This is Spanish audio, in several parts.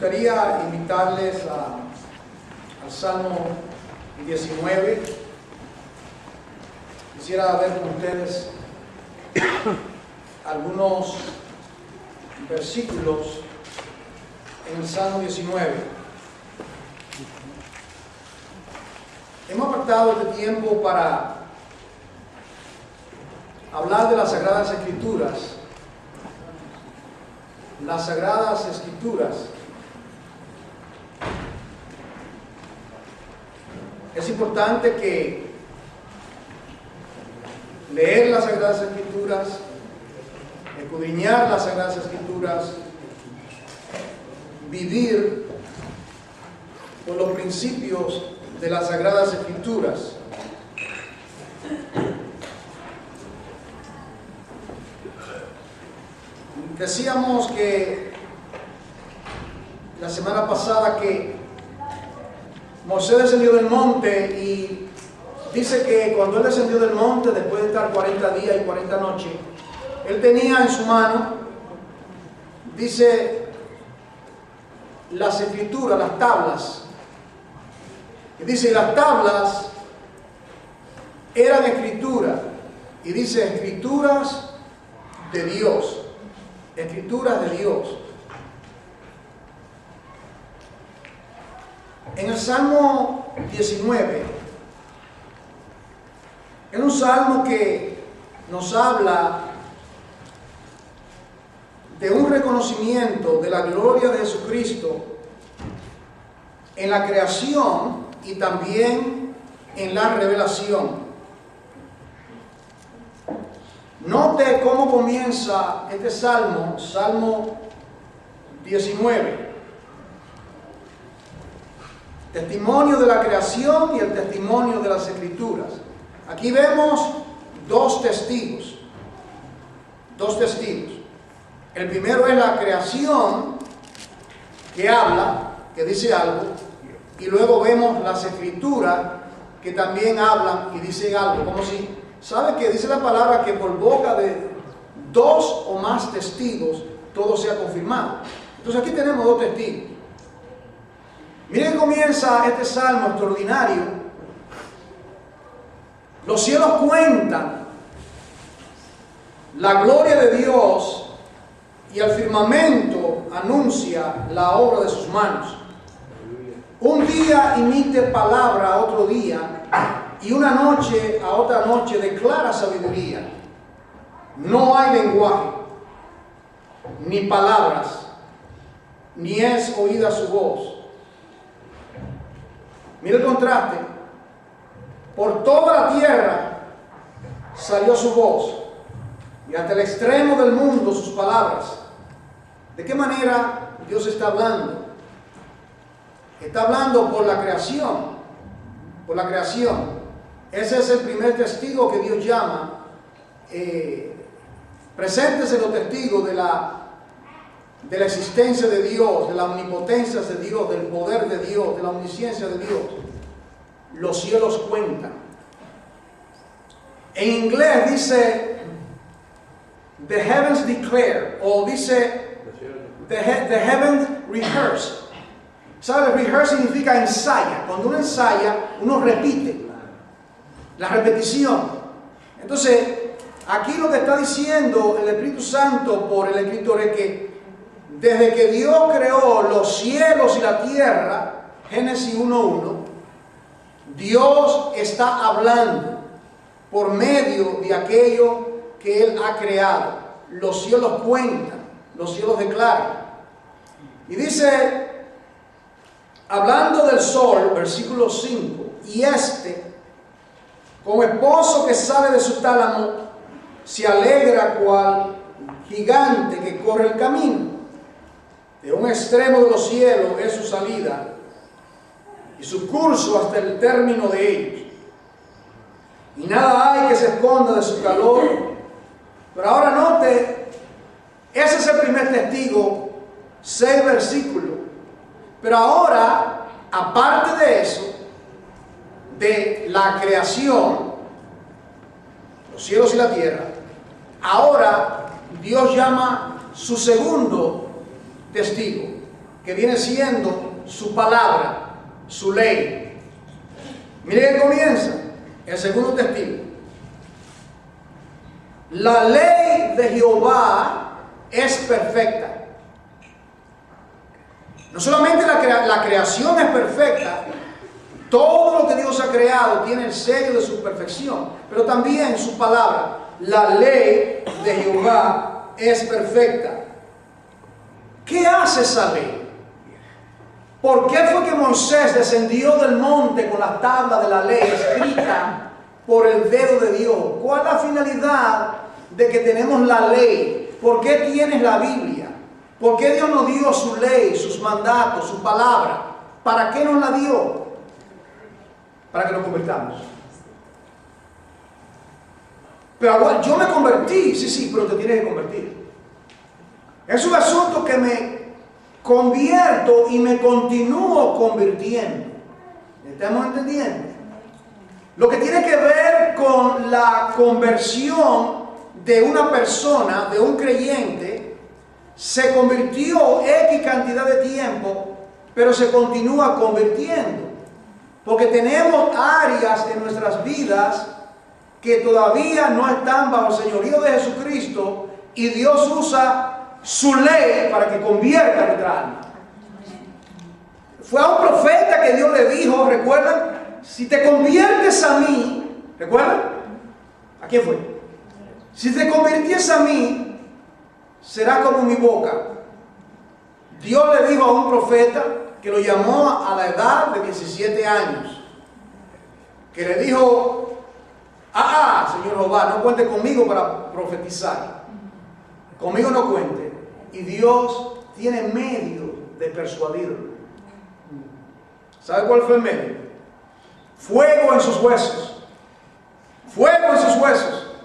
gustaría invitarles al Salmo 19. Quisiera ver con ustedes algunos versículos en el Salmo 19. Hemos apartado este tiempo para hablar de las Sagradas Escrituras. Las Sagradas Escrituras. Es importante que leer las Sagradas Escrituras, escudriñar las Sagradas Escrituras, vivir por los principios de las Sagradas Escrituras. Decíamos que la semana pasada que Moisés descendió del monte y dice que cuando él descendió del monte, después de estar 40 días y 40 noches, él tenía en su mano, dice, las escrituras, las tablas. Y dice, las tablas eran escrituras. Y dice, escrituras de Dios. Escrituras de Dios. En el Salmo 19, es un salmo que nos habla de un reconocimiento de la gloria de Jesucristo en la creación y también en la revelación. Note cómo comienza este salmo, Salmo 19. Testimonio de la creación y el testimonio de las Escrituras. Aquí vemos dos testigos. Dos testigos. El primero es la creación que habla, que dice algo, y luego vemos las Escrituras que también hablan y dicen algo, como si, ¿sabe qué? Dice la palabra que por boca de dos o más testigos todo sea confirmado. Entonces aquí tenemos dos testigos. Miren cómo comienza este salmo extraordinario. Los cielos cuentan la gloria de Dios y el firmamento anuncia la obra de sus manos. Un día imite palabra a otro día y una noche a otra noche declara sabiduría. No hay lenguaje, ni palabras, ni es oída su voz. Mira el contraste. Por toda la tierra salió su voz y hasta el extremo del mundo sus palabras. ¿De qué manera Dios está hablando? Está hablando por la creación. Por la creación. Ese es el primer testigo que Dios llama. Preséntese los testigos de la existencia de Dios, de la omnipotencia de Dios, del poder de Dios, de la omnisciencia de Dios. Los cielos cuentan. En inglés dice the heavens declare, o dice the heavens rehearse. ¿Sabe? Rehearse significa ensaya. Cuando uno ensaya, uno repite. La repetición. Entonces, aquí lo que está diciendo el Espíritu Santo por el escritor es que desde que Dios creó los cielos y la tierra, Génesis 1:1, Dios está hablando por medio de aquello que Él ha creado. Los cielos cuentan, los cielos declaran. Y dice, hablando del sol, versículo 5, y como esposo que sale de su tálamo, se alegra cual gigante que corre el camino. De un extremo de los cielos es su salida y su curso hasta el término de ellos. Y nada hay que se esconda de su calor. Pero ahora note, ese es el primer testigo, 6 versículos. Pero ahora, aparte de eso, de la creación, los cielos y la tierra, ahora Dios llama su segundo testigo. que viene siendo su palabra, su ley. Mire que comienza el segundo testigo. La ley de Jehová es perfecta. No solamente la creación es perfecta, todo lo que Dios ha creado tiene el sello de su perfección, pero también su palabra, la ley de Jehová es perfecta. ¿Qué hace esa ley? ¿Por qué fue que Moisés descendió del monte con la tabla de la ley escrita por el dedo de Dios? ¿Cuál es la finalidad de que tenemos la ley? ¿Por qué tienes la Biblia? ¿Por qué Dios nos dio su ley, sus mandatos, su palabra? ¿Para qué nos la dio? Para que nos convirtamos. Pero yo me convertí, sí, pero te tienes que convertir. Es un asunto que me convierto y me continúo convirtiendo. ¿Estamos entendiendo? Lo que tiene que ver con la conversión de una persona, de un creyente, se convirtió X cantidad de tiempo, pero se continúa convirtiendo. Porque tenemos áreas en nuestras vidas que todavía no están bajo el señorío de Jesucristo y Dios usa su ley para que convierta nuestra alma. Fue a un profeta que Dios le dijo, ¿recuerdan? Si te conviertes a mí, ¿recuerdan? ¿A quién fue? Si te conviertes a mí, será como mi boca. Dios le dijo a un profeta que lo llamó a la edad de 17 años, que le dijo, Señor Jehová, no cuente conmigo para profetizar, conmigo no cuente. Y Dios tiene medio de persuadirlo. ¿Sabe cuál fue el medio? Fuego en sus huesos. Fuego en sus huesos.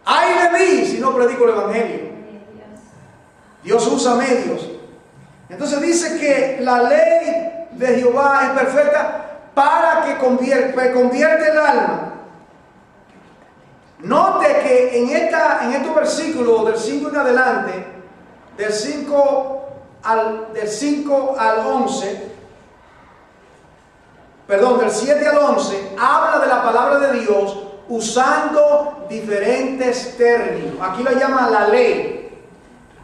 ¡Ay de mí si no predico el evangelio! Dios usa medios. Entonces dice que la ley de Jehová es perfecta para que convierte el alma. Note que en estos versículos del 5 en adelante, del 5 al 11, perdón, del 7 al 11, habla de la palabra de Dios usando diferentes términos. Aquí lo llama la ley.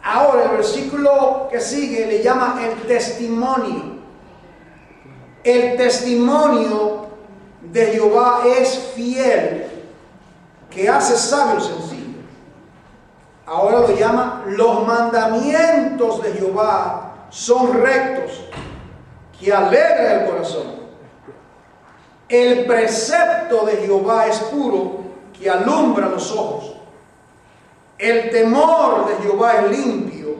Ahora el versículo que sigue le llama el testimonio. El testimonio de Jehová es fiel, que hace sabio el sencillo. Ahora lo llama los mandamientos de Jehová son rectos, que alegra el corazón. El precepto de Jehová es puro, que alumbra los ojos. El temor de Jehová es limpio,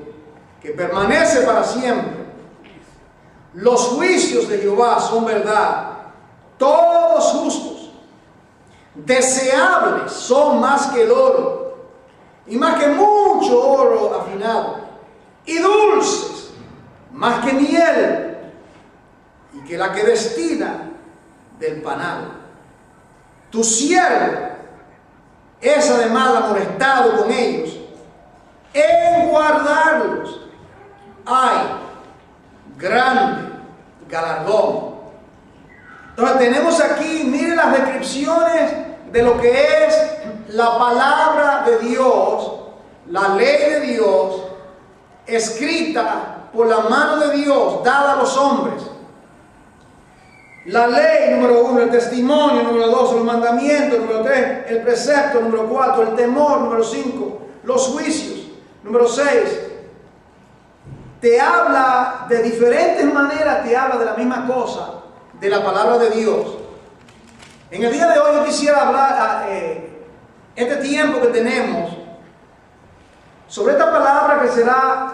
que permanece para siempre. Los juicios de Jehová son verdad, todos justos. Deseables son más que el oro, y más que mucho oro afinado. Y dulces, más que miel, y que la que destina del panal. Tu siervo es además amonestado con ellos en guardarlos. Hay grande galardón. Entonces tenemos aquí, miren las descripciones de lo que es la palabra de Dios, la ley de Dios, escrita por la mano de Dios, dada a los hombres. La ley, número 1, el testimonio, número 2, los mandamientos, número 3, el precepto, número 4, el temor, número 5, los juicios, número 6. Te habla de diferentes maneras, te habla de la misma cosa, de la palabra de Dios. En el día de hoy yo quisiera hablar, este tiempo que tenemos, sobre esta palabra que será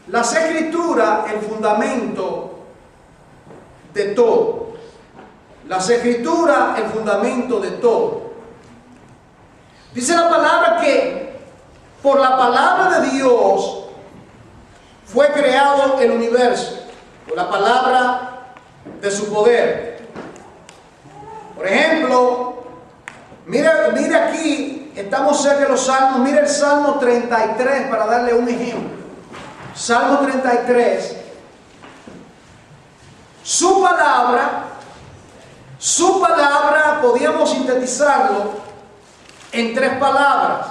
las escrituras, el fundamento de todo. Las escrituras, el fundamento de todo. Dice la palabra que por la palabra de Dios fue creado el universo, por la palabra de su poder. Por ejemplo, mire aquí, estamos cerca de los salmos, mire el Salmo 33 para darle un ejemplo. Salmo 33, Su palabra podíamos sintetizarlo en 3 palabras.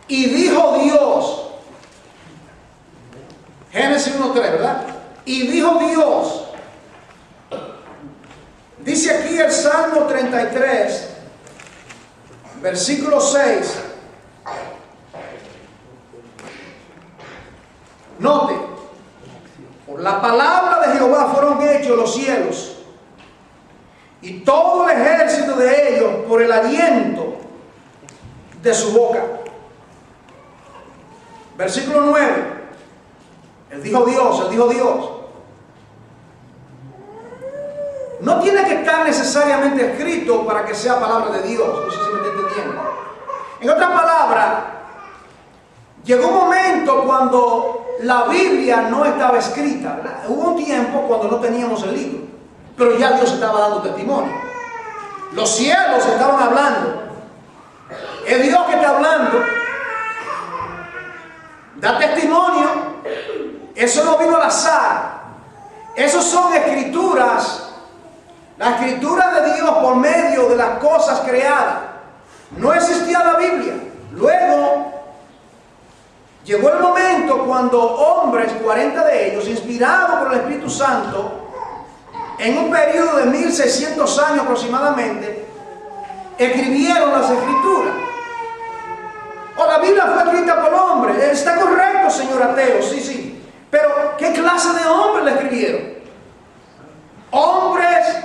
Y dijo Dios. Génesis 1:3, ¿verdad? Y dijo Dios. Dice aquí el Salmo 33, versículo 6. Note, por la palabra de Jehová fueron hechos los cielos, y todo el ejército de ellos por el aliento de su boca. Versículo 9. Él dijo Dios. No tiene que estar necesariamente escrito para que sea palabra de Dios. No sé si me está entendiendo. En otras palabras, llegó un momento cuando la Biblia no estaba escrita, ¿verdad? Hubo un tiempo cuando no teníamos el libro, pero ya Dios estaba dando testimonio. Los cielos estaban hablando. Es Dios que está hablando. Da testimonio. Eso no vino al azar. Esos son escrituras. La escritura de Dios por medio de las cosas creadas. No existía la Biblia. Luego llegó el momento cuando hombres, 40 de ellos, inspirados por el Espíritu Santo, en un periodo de 1600 años aproximadamente, escribieron las escrituras. La Biblia fue escrita por hombres. Está correcto, señor ateo, sí. Pero ¿qué clase de hombres la escribieron? Hombres,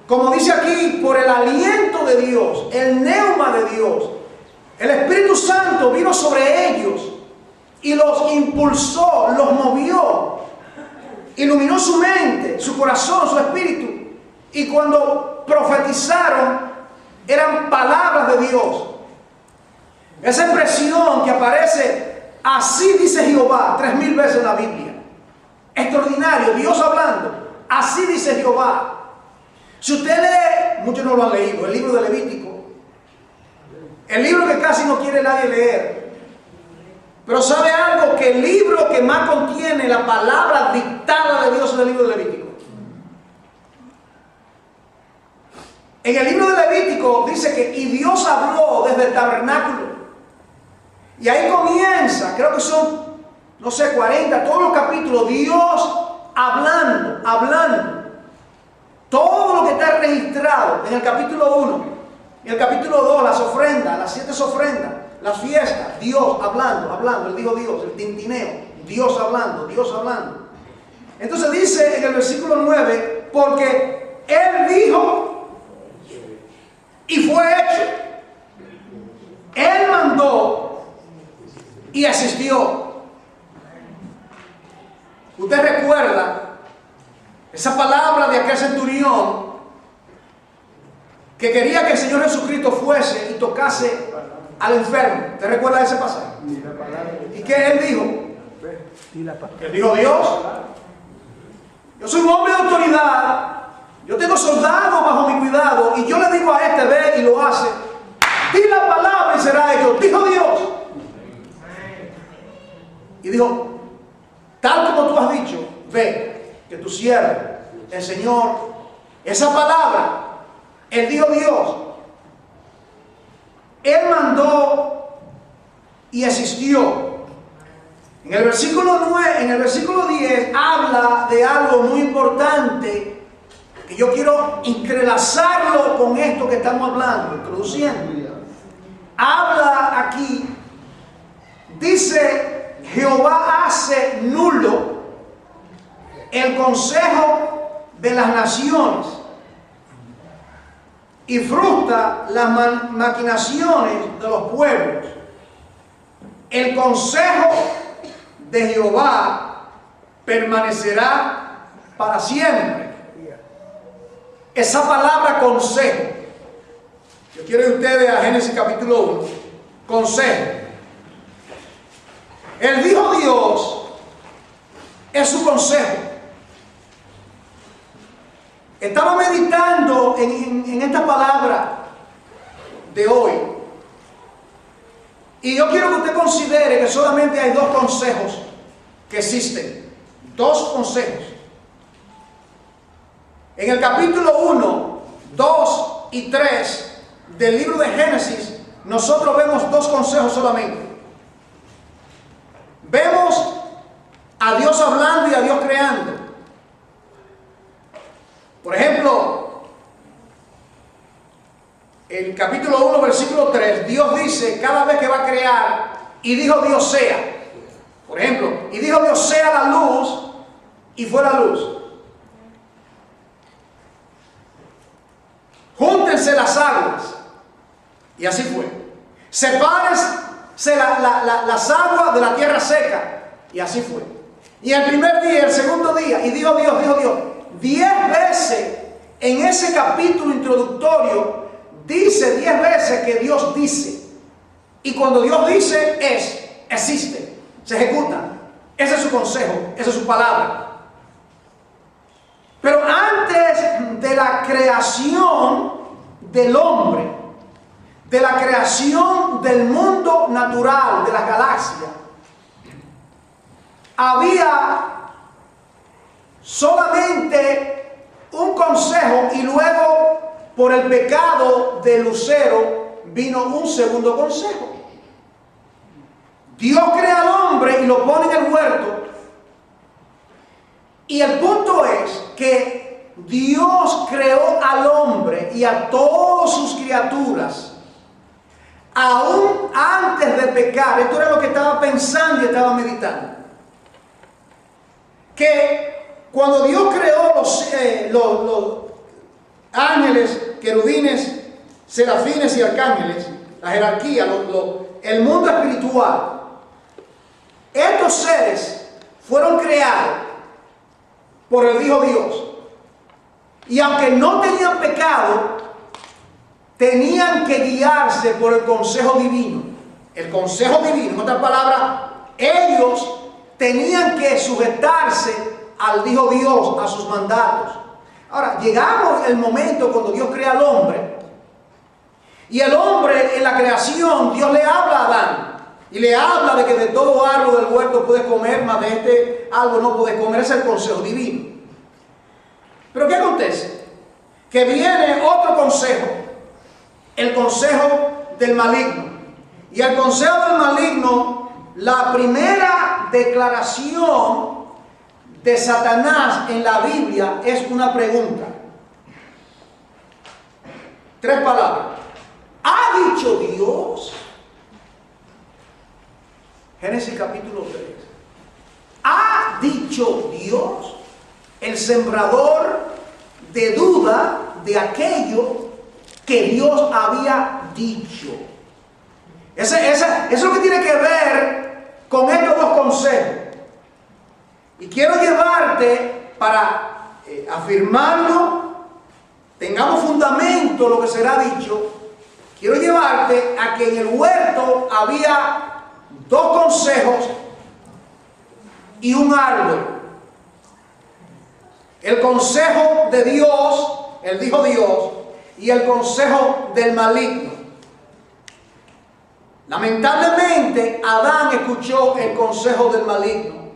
como dice aquí, por el aliento de Dios, el neuma de Dios. El Espíritu Santo vino sobre ellos y los impulsó, los movió, iluminó su mente, su corazón, su espíritu. Y cuando profetizaron, eran palabras de Dios. Esa expresión que aparece, así dice Jehová, 3000 veces en la Biblia. Extraordinario, Dios hablando. Así dice Jehová. Si usted lee, muchos no lo han leído, el libro de Levítico, el libro que casi no quiere nadie leer, pero ¿sabe algo? Que el libro que más contiene la palabra dictada de Dios es el libro de Levítico. En el libro de Levítico dice que y Dios habló desde el tabernáculo. Y ahí comienza, creo que son, no sé, 40, todos los capítulos, Dios hablando. Todo lo que está registrado en el capítulo 1, en el capítulo 2, las ofrendas, las 7 ofrendas, las fiestas, Dios hablando, él dijo Dios, el tintineo, Dios hablando. Entonces dice en el versículo 9, porque Él dijo y fue hecho. Él mandó y asistió. Usted recuerda esa palabra de aquel centurión que quería que el Señor Jesucristo fuese y tocase al enfermo. ¿Usted recuerda ese pasaje? ¿Y qué Él dijo? Él dijo, Dios, yo soy un hombre de autoridad, yo tengo soldados bajo mi cuidado y yo le digo a este, ve y lo hace. Di la palabra y será hecho. Dijo Dios. Y dijo, tal como tú has dicho, ve, que tu siervo, el Señor, esa palabra, Él dijo Dios, Él mandó y asistió. En el versículo 9, en el versículo 10 habla de algo muy importante que yo quiero entrelazarlo con esto que estamos hablando, introduciendo. Habla aquí, dice, Jehová hace nulo el consejo de las naciones y frustra las maquinaciones de los pueblos. El consejo de Jehová permanecerá para siempre. Esa palabra consejo, yo quiero ir ustedes a Génesis capítulo 1, consejo. Él dijo Dios, es su consejo. Estaba meditando en esta palabra de hoy. Y yo quiero que usted considere que solamente hay 2 consejos que existen. 2 consejos. En el capítulo 1, 2 y 3 del libro de Génesis, nosotros vemos dos consejos solamente. Vemos a Dios hablando y a Dios creando. Por ejemplo, el capítulo 1, versículo 3, Dios dice cada vez que va a crear, y dijo Dios sea. Por ejemplo, y dijo Dios sea la luz, y fue la luz. Júntense las aguas, y así fue. Sepárense las aguas de la tierra seca, y así fue. Y el primer día, el segundo día, y dijo Dios, 10 veces en ese capítulo introductorio, dice 10 veces que Dios dice. Y cuando Dios dice, existe, se ejecuta. Ese es su consejo, esa es su palabra. Pero antes de la creación del hombre, de la creación del mundo natural, de las galaxias, había solamente un consejo, y luego por el pecado de Lucero vino un segundo consejo. Dios crea al hombre y lo pone en el huerto. Y el punto es que Dios creó al hombre y a todas sus criaturas aún antes de pecar. Esto era lo que estaba pensando y estaba meditando. Que cuando Dios creó los ángeles, querubines, serafines y arcángeles, la jerarquía, el mundo espiritual, estos seres fueron creados por el Hijo Dios. Y aunque no tenían pecado, tenían que guiarse por el consejo divino. El consejo divino, en otras palabras, ellos tenían que sujetarse al Hijo Dios, a sus mandatos. Ahora, llegamos el momento cuando Dios crea al hombre. Y el hombre en la creación, Dios le habla a Adán. Y le habla de que de todo árbol del huerto puedes comer, mas de este árbol no puedes comer. Ese es el consejo divino. Pero ¿qué acontece? Que viene otro consejo. El consejo del maligno. Y el consejo del maligno, la primera declaración de Satanás en la Biblia es una pregunta. 3 palabras. ¿Ha dicho Dios? Génesis capítulo 3. ¿Ha dicho Dios? El sembrador de duda de aquello que Dios había dicho. Eso es lo que tiene que ver con estos dos consejos. Y quiero llevarte para afirmarlo, tengamos fundamento lo que será dicho. Quiero llevarte a que en el huerto había 2 consejos y un árbol. El consejo de Dios, el dijo Dios, y el consejo del maligno. Lamentablemente, Adán escuchó el consejo del maligno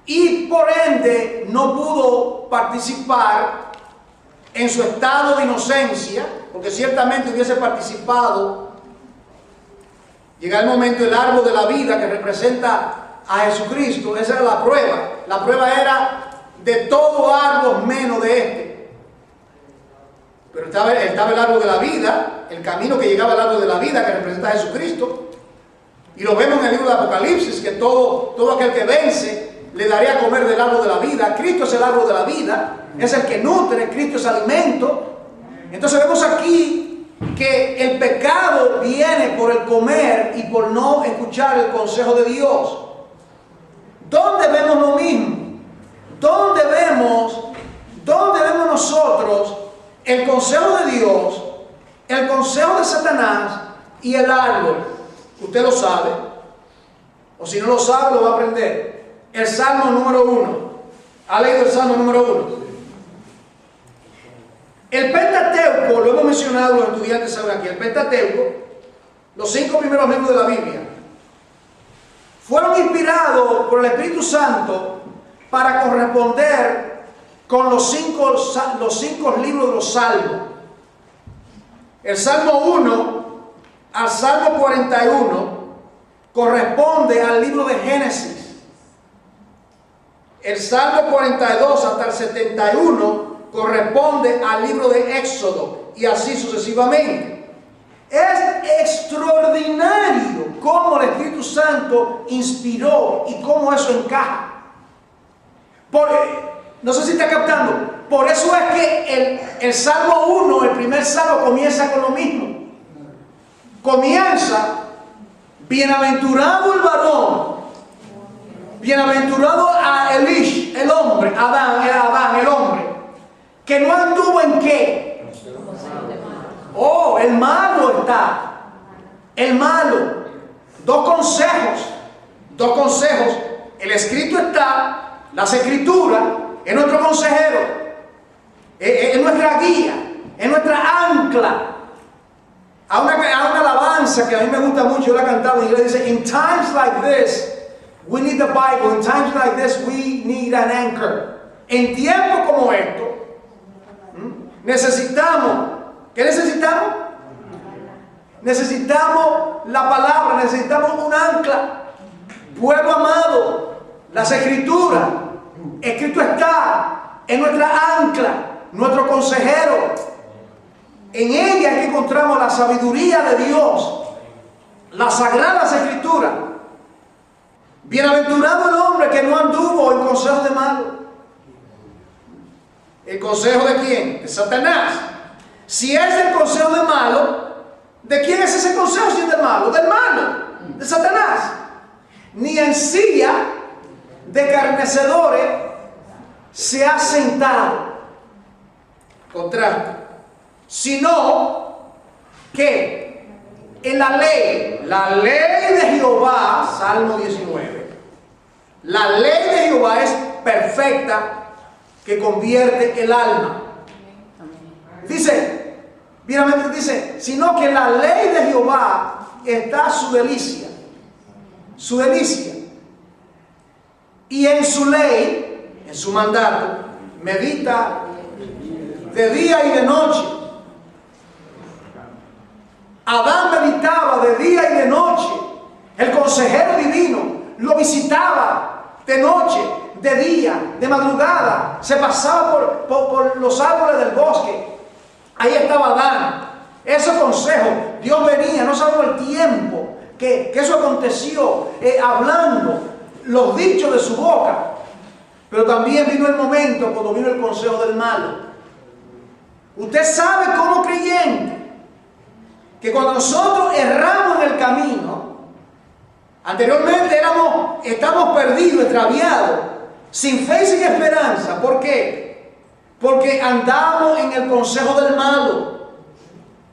y por ende no pudo participar en su estado de inocencia, porque ciertamente hubiese participado. Llega el momento del árbol de la vida que representa a Jesucristo. Esa era la prueba. La prueba era de todo árbol menos de este. Pero estaba el árbol de la vida, el camino que llegaba al árbol de la vida que representa a Jesucristo. Y lo vemos en el libro de Apocalipsis, que todo aquel que vence le daría a comer del árbol de la vida. Cristo es el árbol de la vida, es el que nutre, Cristo es alimento. Entonces vemos aquí que el pecado viene por el comer y por no escuchar el consejo de Dios. ¿Dónde vemos lo mismo? ¿Dónde vemos nosotros el consejo de Dios, el consejo de Satanás y el árbol? Usted lo sabe, o si no lo sabe lo va a aprender. El Salmo número 1. ¿Ha leído el Salmo número 1? El Pentateuco, lo hemos mencionado, los estudiantes saben aquí, el Pentateuco, los 5 primeros libros de la Biblia, fueron inspirados por el Espíritu Santo para corresponder con los cinco libros de los Salmos. El Salmo 1 al Salmo 41 corresponde al libro de Génesis. El Salmo 42 hasta el 71 corresponde al libro de Éxodo, y así sucesivamente. Es extraordinario cómo el Espíritu Santo inspiró y cómo eso encaja. No sé si está captando. Por eso es que el Salmo 1, el primer salmo, comienza con lo mismo. Comienza: bienaventurado el varón, bienaventurado a Elish, el hombre, Adán, el hombre, que no anduvo en qué. Oh, el malo está. El malo. Dos consejos. El escrito está, las escrituras, es nuestro consejero, es nuestra guía, es nuestra ancla. A una alabanza que a mí me gusta mucho, yo la he cantado en inglés, dice: in times like this, we need the Bible. In times like this, we need an anchor. En tiempos como estos, necesitamos, ¿qué necesitamos? Necesitamos la palabra, necesitamos un ancla. Pueblo amado, las escrituras, escrito está, en nuestra ancla, nuestro consejero. En ella es que encontramos la sabiduría de Dios, las sagradas escrituras. Bienaventurado el hombre que no anduvo en consejo de malo. ¿El consejo de quién? De Satanás. Si es el consejo de malo, ¿de quién es ese consejo si es del malo? Del malo, de Satanás. Ni en silla de escarnecedores se ha sentado. Contraste. Sino que en la ley de Jehová, Salmo 19, la ley de Jehová es perfecta, que convierte el alma. Dice, sino que en la ley de Jehová está su delicia, y en su ley, en su mandato, medita de día y de noche. Adán meditaba de día y de noche. El consejero divino lo visitaba de noche, de día, de madrugada. Se pasaba por los árboles del bosque. Ahí estaba Adán. Ese consejo, Dios venía, no sabemos el tiempo que eso aconteció, hablando los dichos de su boca. Pero también vino el momento cuando vino el consejo del malo. Usted sabe como creyente que cuando nosotros erramos en el camino, anteriormente estamos perdidos, extraviados, sin fe y sin esperanza. ¿Por qué? Porque andamos en el consejo del malo.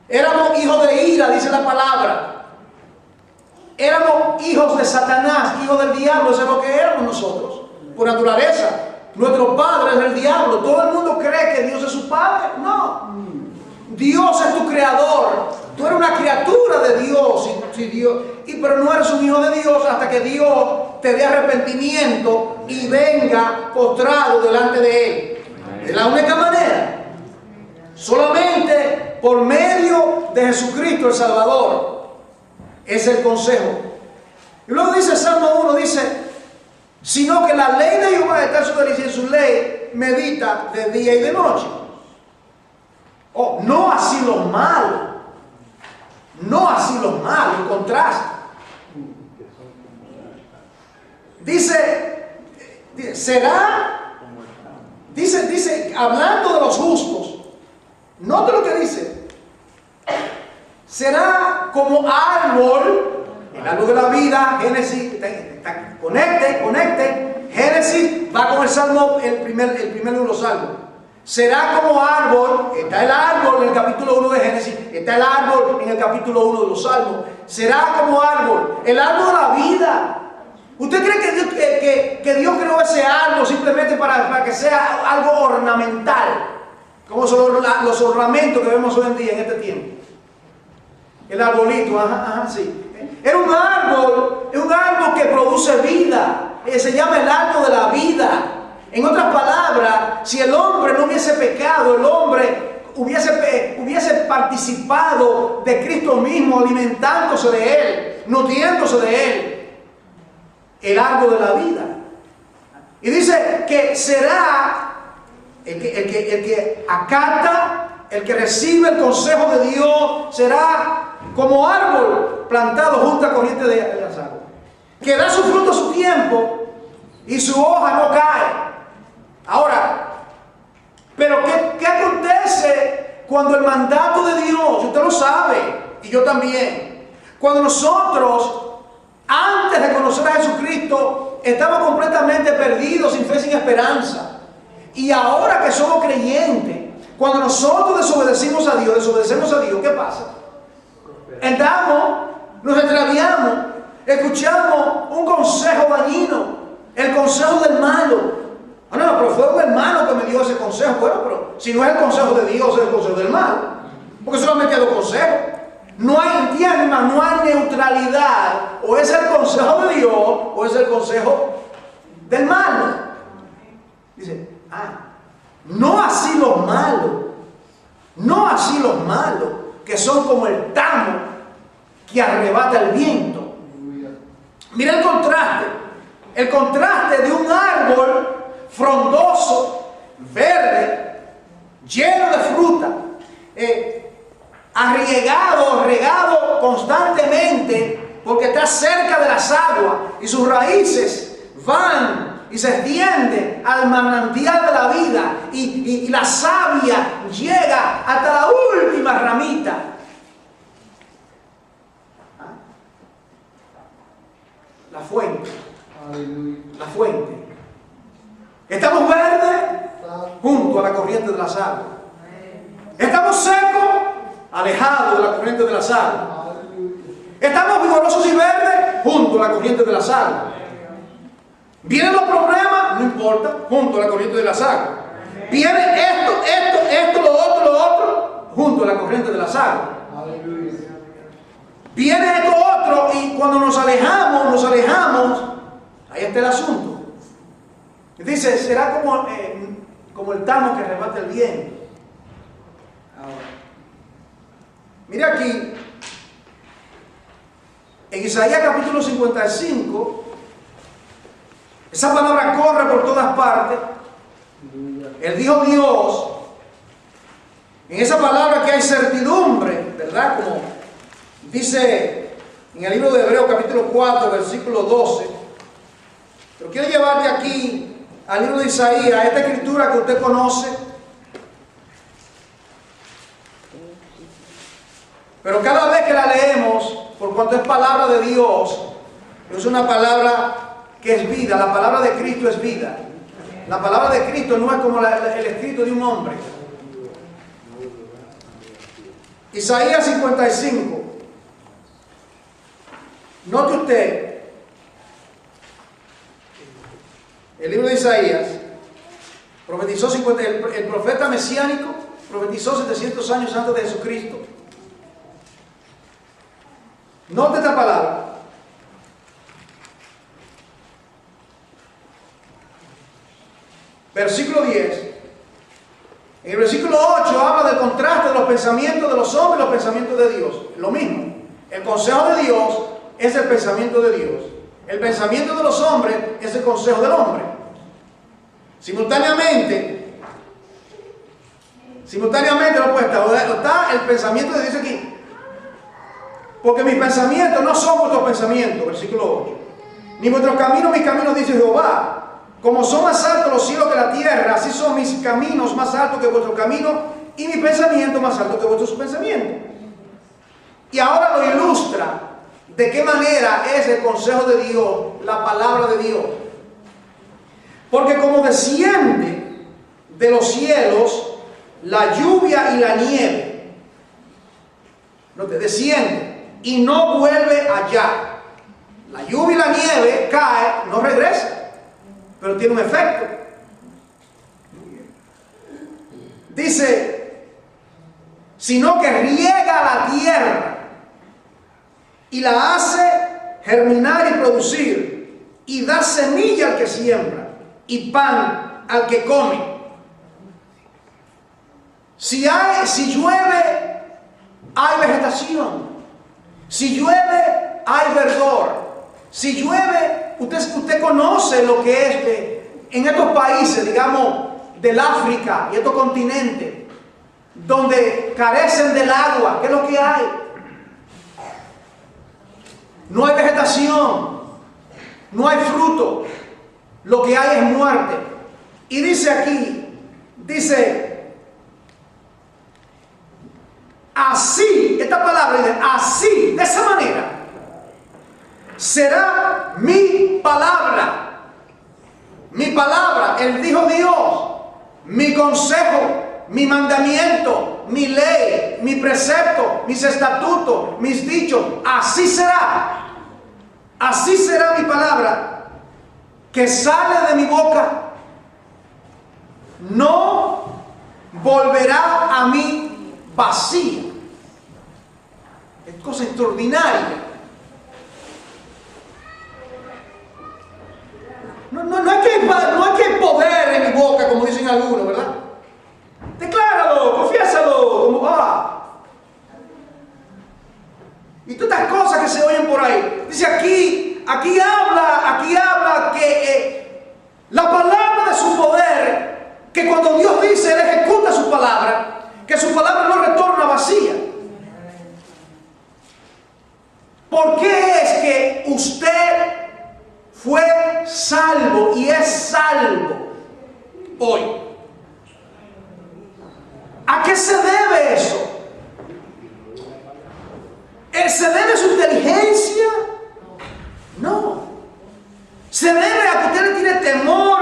Éramos hijos de ira, dice la palabra. Éramos hijos de Satanás, hijos del diablo. Eso es lo que éramos nosotros, por naturaleza. Nuestro padre es el diablo. Todo el mundo cree que Dios es su padre. No. Dios es tu creador. Tú eres una criatura de Dios, pero no eres un hijo de Dios hasta que Dios te dé arrepentimiento y venga postrado delante de Él. Es la única manera. Solamente por medio de Jesucristo el Salvador. Es el consejo. Y luego dice el Salmo 1, dice: sino que la ley de Jehová está en su delicia, en su ley medita de día y de noche. Oh, no así los malos. No así los malos, en contraste. Dice, hablando de los justos, note lo que dice: será como árbol, el árbol de la vida. Génesis, conecte, Génesis va con el Salmo, el primer libro de los Salmos. Será como árbol, está el árbol en el capítulo 1 de Génesis, está el árbol en el capítulo 1 de los Salmos. Será como árbol, el árbol de la vida. ¿Usted cree que Dios creó ese árbol simplemente para que sea algo ornamental? Como son los ornamentos que vemos hoy en día en este tiempo. El arbolito, sí. Es un árbol que produce vida. Se llama el árbol de la vida. En otras palabras, si el hombre no hubiese pecado, el hombre hubiese participado de Cristo mismo, alimentándose de Él, nutriéndose de Él, el árbol de la vida. Y dice que será el que acata, el que recibe el consejo de Dios, será como árbol plantado junto a corriente de las aguas, que da su fruto a su tiempo y su hoja no cae. Ahora, pero ¿qué acontece cuando el mandato de Dios, usted lo sabe, y yo también, cuando nosotros, antes de conocer a Jesucristo, estamos completamente perdidos, sin fe, sin esperanza, y ahora que somos creyentes, cuando nosotros desobedecemos a Dios, ¿qué pasa? Entramos, nos extraviamos, escuchamos un consejo dañino, el consejo del malo. No, pero fue un hermano que me dio ese consejo. Bueno, pero si no es el consejo de Dios, es el consejo del mal. Porque solamente hay dos consejos. No hay, entiende, hermano, no hay neutralidad. O es el consejo de Dios, o es el consejo del mal. Dice, no así los malos. No así los malos, que son como el tamo que arrebata el viento. Mira el contraste. El contraste de un árbol frondoso, verde, lleno de fruta, regado constantemente porque está cerca de las aguas y sus raíces van y se extienden al manantial de la vida y la savia llega hasta la última ramita. La fuente. La fuente. Estamos verdes junto a la corriente de las aguas. Estamos secos, alejados de la corriente de las aguas. Estamos vigorosos y verdes junto a la corriente de las aguas. Vienen los problemas, no importa, junto a la corriente de las aguas. Viene esto, lo otro, junto a la corriente de las aguas. Viene esto otro y cuando nos alejamos, ahí está el asunto. Dice, será como el tamo que arrebata el viento. Ahora, mira aquí, en Isaías capítulo 55, esa palabra corre por todas partes. Él dijo Dios, en esa palabra que hay certidumbre, ¿verdad? Como dice en el libro de Hebreos capítulo 4, versículo 12. Pero quiero llevarte aquí al libro de Isaías, esta escritura que usted conoce. Pero cada vez que la leemos, por cuanto es palabra de Dios, es una palabra que es vida. La palabra de Cristo es vida. La palabra de Cristo no es como el escrito de un hombre. Isaías 55. Note usted, el libro de Isaías profetizó el profeta mesiánico profetizó 700 años antes de Jesucristo. Note esta palabra. Versículo 10. En el versículo 8 habla del contraste de los pensamientos de los hombres y los pensamientos de Dios. Lo mismo. El consejo de Dios es el pensamiento de Dios. El pensamiento de los hombres es el consejo del hombre. Simultáneamente no puede estar. Está el pensamiento de Dios aquí. Porque mis pensamientos no son vuestros pensamientos, versículo 8. Ni vuestros caminos, mis caminos, dice Jehová. Como son más altos los cielos que la tierra, así son mis caminos más altos que vuestros caminos y mis pensamientos más altos que vuestros pensamientos. Y ahora lo ilustra de qué manera es el consejo de Dios, la palabra de Dios. Porque como desciende de los cielos la lluvia y la nieve, no te desciende y no vuelve allá. La lluvia y la nieve cae, no regresa, pero tiene un efecto. Dice, sino que riega la tierra y la hace germinar y producir, y da semilla al que siembra, y pan al que come. Si llueve, hay vegetación. Si llueve, hay verdor. Si llueve, usted conoce lo que es en estos países, digamos, del África y estos continentes, donde carecen del agua. ¿Qué es lo que hay? No hay vegetación, no hay fruto, lo que hay es muerte. Y dice aquí, así, esta palabra dice, así, de esa manera, será mi palabra. Mi palabra, Él dijo Dios, mi consejo, mi mandamiento, mi ley, mi precepto, mis estatutos, mis dichos, así será. Así será mi palabra que sale de mi boca. No volverá a mí vacía. Es cosa extraordinaria. No hay que poder en mi boca, como dicen algunos, ¿verdad? Decláralo, confiésalo, como y todas estas cosas que se oyen por ahí. Dice aquí habla que la palabra de su poder, que cuando Dios dice, Él ejecuta su palabra, que su palabra no retorna vacía. ¿Por qué es que usted fue salvo y es salvo hoy? ¿A qué se debe eso? ¿Se debe a su inteligencia? No. ¿Se debe a que usted le tiene temor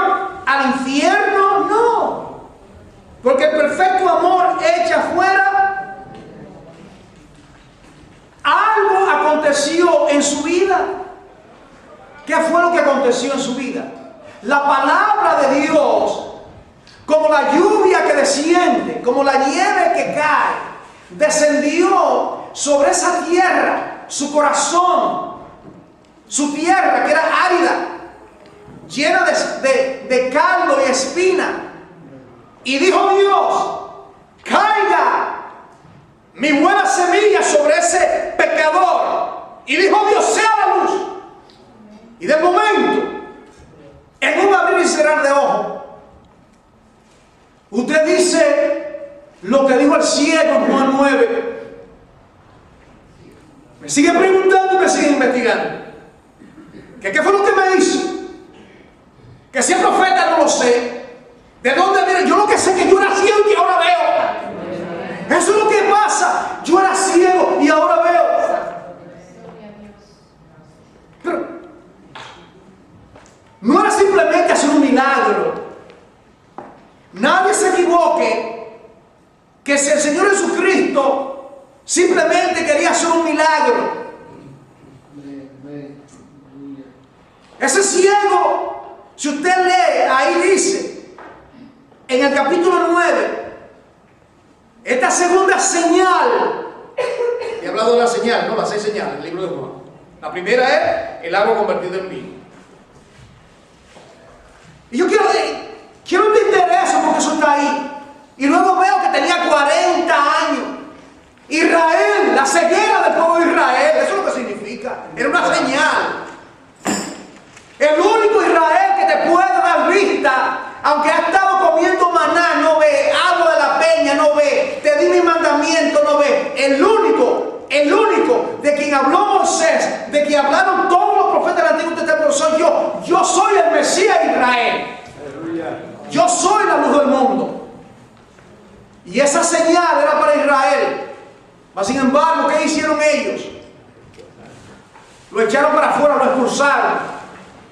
al infierno? No. Porque el perfecto amor echa fuera. Algo aconteció en su vida. ¿Qué fue lo que aconteció en su vida? La palabra de Dios, como la lluvia que desciende, como la nieve que cae, descendió sobre esa tierra, su corazón, su tierra que era árida, llena de caldo y espina. Y dijo Dios, caiga mi buena semilla sobre ese pecador. Y dijo Dios, sea la luz. Y de momento, en un abrir y cerrar de ojos, usted dice lo que dijo el ciego en Juan 9. Me sigue preguntando y me sigue investigando. ¿Qué fue lo que me hizo? Que si es profeta no lo sé. ¿De dónde viene? Yo lo que sé es que yo era ciego y ahora veo. Eso es lo que pasa. Yo era ciego y ahora veo. Pero no era simplemente hacer un milagro. Nadie se equivoque que si el Señor Jesucristo simplemente quería hacer un milagro. Ese ciego, si usted lee, ahí dice, en el capítulo 9, esta segunda señal. He hablado de la señal, no las 6 señales del libro de Juan. La primera es el agua convertida en vino. Y yo quiero entender eso porque eso está ahí. Y luego veo que tenía 40 años. Israel, la ceguera del pueblo de Israel, eso es lo que significa. Era una señal. El único Israel que te puede dar vista, aunque ha estado comiendo maná, no ve, agua de la peña, no ve, te di mi mandamiento, no ve. El único de quien habló Moisés, de quien hablaron todos los profetas del Antiguo Testamento, soy yo. Yo soy el Mesías de Israel. Yo soy la luz del mundo. Y esa señal era para Israel. Mas sin embargo, ¿qué hicieron ellos? Lo echaron para afuera, lo expulsaron.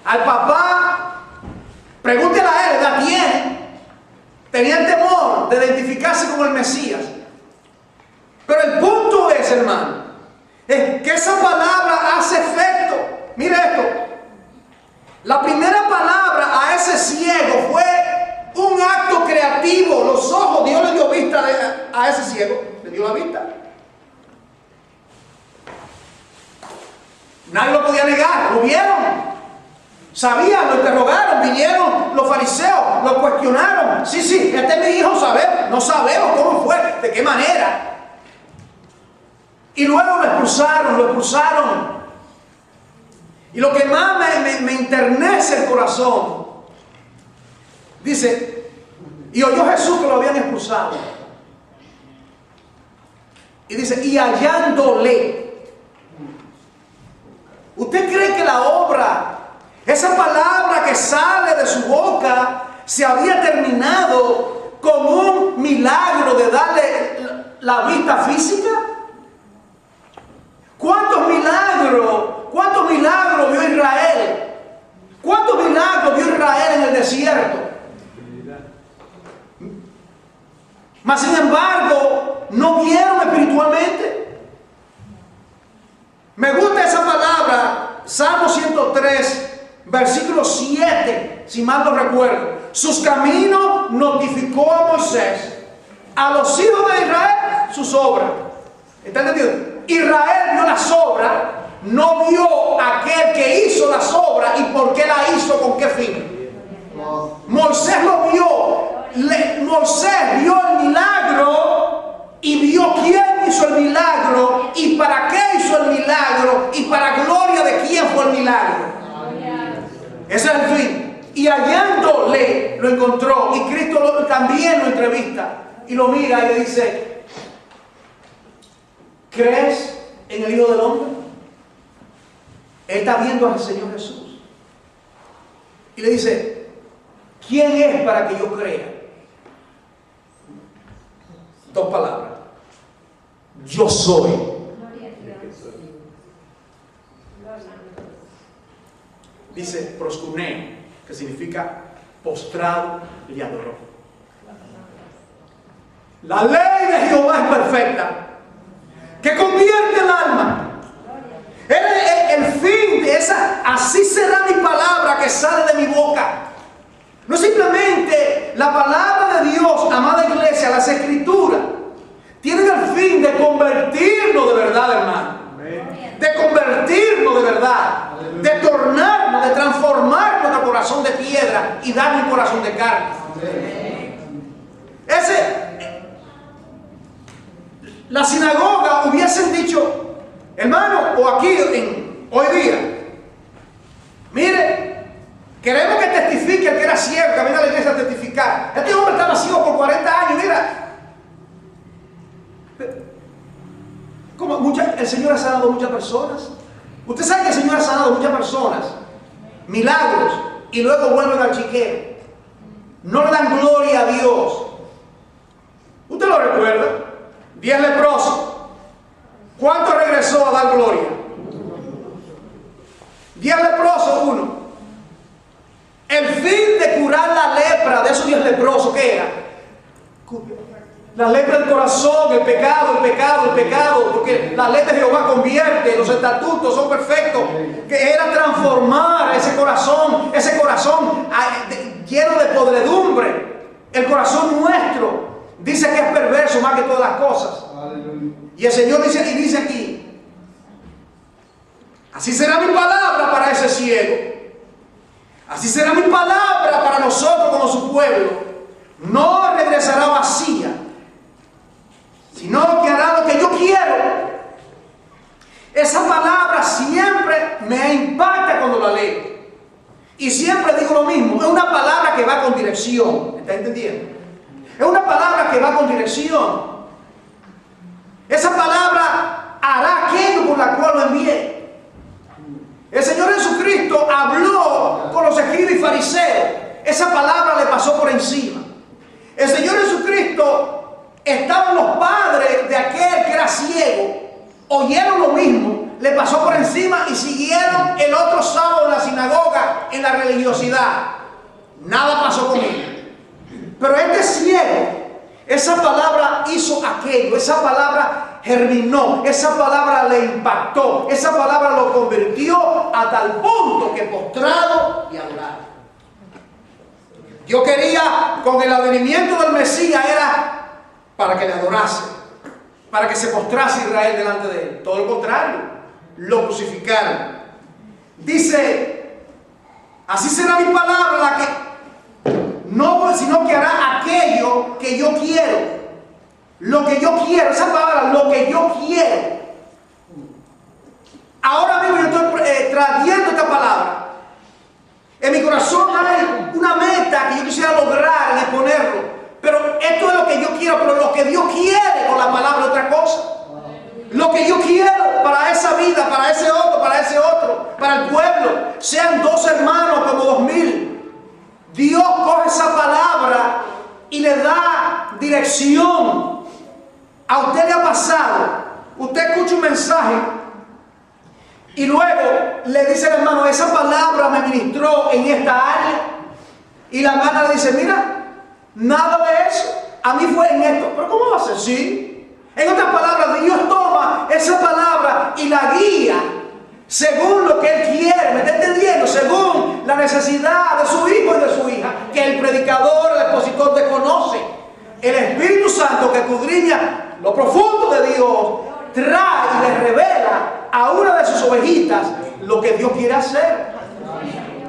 Al papá, pregúntele a él, ¿edad tiene? Tenían temor de identificarse con el Mesías. Pero el punto es, hermano, es que esa palabra hace efecto. Mire esto. La primera palabra a ese ciego fue un acto creativo. Los ojos, Dios le dio vista a ese ciego. Le dio la vista. Nadie lo podía negar. Lo vieron. Sabían, lo interrogaron. Vinieron los fariseos lo cuestionaron. Sí, este es mi hijo, sabemos. No sabemos cómo fue, de qué manera. Y luego lo expulsaron. Y lo que más me enternece el corazón, dice, y oyó Jesús que lo habían expulsado. Y dice, y hallándole. ¿Usted cree que la obra, esa palabra que sale de su boca, se había terminado con un milagro de darle la vista física? ¿Cuántos milagros vio Israel? ¿Cuántos milagros vio Israel en el desierto? Mas sin embargo, no vieron espiritualmente. Me gusta esa palabra, Salmo 103, versículo 7, si mal no recuerdo. Sus caminos notificó a Moisés, a los hijos de Israel, sus obras. ¿Está entendido? Israel vio las obras, no vio aquel que hizo las obras y por qué la hizo, con qué fin. Moisés lo vio. Moisés vio el milagro y vio quién hizo el milagro y para qué hizo el milagro y para gloria de quién fue el milagro. Ese es el fin. Y hallándole lo encontró, y Cristo también lo entrevista y lo mira y le dice: ¿crees en el Hijo del Hombre? Él está viendo al Señor Jesús y le dice: ¿quién es para que yo crea? Dos palabras: yo soy. Dice proskuneo, que significa postrado, y adoró. La ley de Jehová es perfecta, que convierte el alma. El fin de esa, así será mi palabra que sale de mi boca. No simplemente la palabra de Dios, amada iglesia, las escrituras tienen el fin de convertirnos de verdad, hermano. De convertirnos de verdad, de tornarnos, de transformar nuestro corazón de piedra y darle un corazón de carne. La sinagoga hubiesen dicho, hermano, o aquí hoy día, mire, queremos que testifique el que era ciego, que venga a la iglesia a testificar. Este hombre estaba ciego por 40 años, mira. El Señor ha sanado a muchas personas. Usted sabe que el Señor ha sanado a muchas personas, milagros, y luego vuelven al chiquero. No le dan gloria a Dios. ¿Usted lo recuerda? 10 leprosos. ¿Cuánto regresó a dar gloria? 10 leprosos, 1. El fin de curar la lepra de esos 10 leprosos, ¿qué era? La lepra del corazón, el pecado, porque la ley de Jehová convierte, los estatutos son perfectos, que era transformar ese corazón lleno de podredumbre. El corazón nuestro dice que es perverso más que todas las cosas. Y el Señor dice aquí: así será mi palabra para ese ciego, así será mi palabra para nosotros como su pueblo. No regresará vacía, sino que hará lo que yo quiero. Esa palabra siempre me impacta cuando la leo. Y siempre digo lo mismo: es una palabra que va con dirección. ¿Está entendiendo? Es una palabra que va con dirección. Esa palabra hará aquello por la cual lo envié. El Señor Jesucristo habló con los escribas y fariseos. Esa palabra le pasó por encima. El Señor Jesucristo, estaban los padres de aquel que era ciego, oyeron lo mismo, le pasó por encima y siguieron el otro sábado en la sinagoga, en la religiosidad. Nada pasó con él. Pero este ciego, esa palabra hizo aquello, esa palabra germinó, esa palabra le impactó, esa palabra lo convirtió a tal punto que postrado y adorado. Yo quería, con el advenimiento del Mesías, era para que le adorase, para que se postrase Israel delante de él. Todo lo contrario, lo crucificaron. Dice: así será mi palabra, la que no que yo quiero. Lo que yo quiero, esa palabra, lo que yo quiero. Ahora mismo yo estoy trayendo esta palabra. En mi corazón hay una meta que yo quisiera lograr en exponerlo. Pero esto es lo que yo quiero, pero lo que Dios quiere con la palabra es otra cosa. Lo que yo quiero para esa vida, para ese otro, para el pueblo, sean 2 hermanos como 2000. Dios coge esa palabra y le da dirección. A usted le ha pasado, usted escucha un mensaje y luego le dice al hermano, esa palabra me ministró en esta área. Y la hermana le dice, mira, nada de eso, a mí fue en esto. Pero ¿cómo va a ser? Sí. En otras palabras, Dios toma esa palabra y la guía según lo que Él quiere, ¿me está entendiendo? Según la necesidad de su hijo y de su hija, que el predicador, el expositor desconoce. El Espíritu Santo que escudriña lo profundo de Dios, trae y le revela a una de sus ovejitas lo que Dios quiere hacer.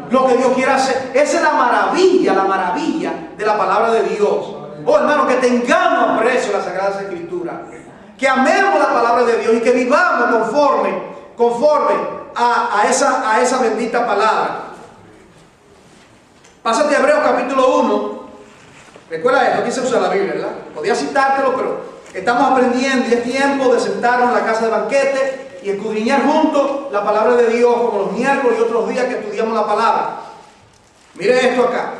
Lo que Dios quiere hacer. Esa es la maravilla de la palabra de Dios. Oh, hermano, que tengamos aprecio a las Sagradas Escrituras, que amemos la palabra de Dios y que vivamos conforme a esa bendita palabra. Pásate a Hebreos capítulo 1. Recuerda esto, aquí se usa la Biblia, ¿verdad? Podía citártelo, pero estamos aprendiendo y es tiempo de sentarnos en la casa de banquete y escudriñar juntos la palabra de Dios, como los miércoles y otros días que estudiamos la palabra. Mire esto acá.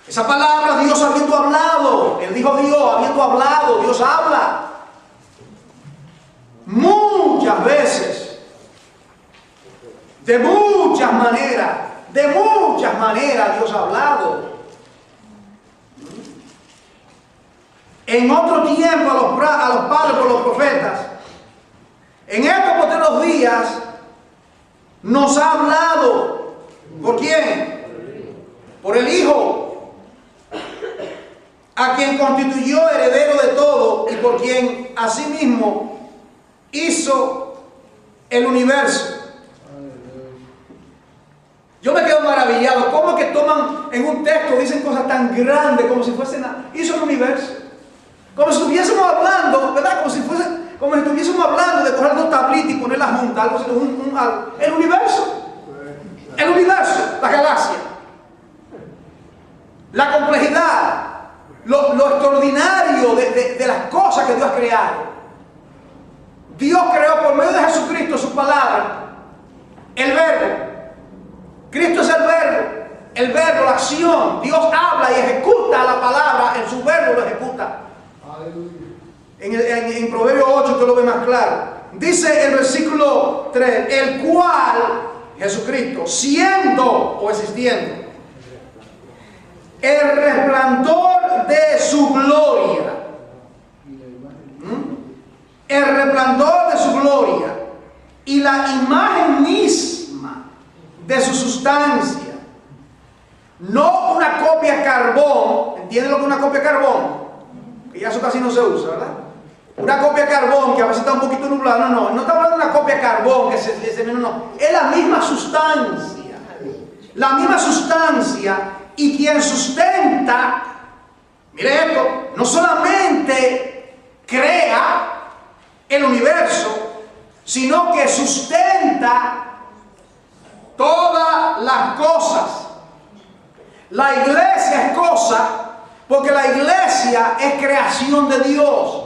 Esa palabra, Dios habiendo hablado, Él dijo Dios, habiendo hablado, Dios habla. Muchas veces, de muchas maneras Dios ha hablado. En otro tiempo a los padres por los profetas. En estos posteriores días nos ha hablado. ¿Por quién? Por el Hijo, a quien constituyó heredero de todo y por quien asimismo hizo el universo. Yo me quedo maravillado. ¿Cómo es que toman en un texto, dicen cosas tan grandes como si fuesen hizo el universo? Como si estuviésemos hablando, ¿verdad? Como si estuviésemos hablando de coger 2 tablitas y ponerlas juntas, algo así, el universo. El universo, la galaxia. La complejidad, lo extraordinario de las cosas que Dios ha creado. Dios creó por medio de Jesucristo su palabra, el verbo. Cristo es el verbo, la acción. Dios habla y ejecuta la palabra, en su verbo lo ejecuta. En Proverbios 8 usted lo ve más claro. Dice el versículo 3, el cual, Jesucristo, siendo o existiendo, el resplandor de su gloria. El resplandor de su gloria y la imagen misma de su sustancia. No una copia carbón. ¿Entienden lo que es una copia carbón? Que ya eso casi no se usa, ¿verdad? Una copia carbón que a veces está un poquito nublada. No estamos hablando de una copia carbón que no. Es la misma sustancia. La misma sustancia. Y quien sustenta, mire esto, no solamente crea el universo, sino que sustenta todas las cosas. La iglesia es cosa, porque la iglesia es creación de Dios.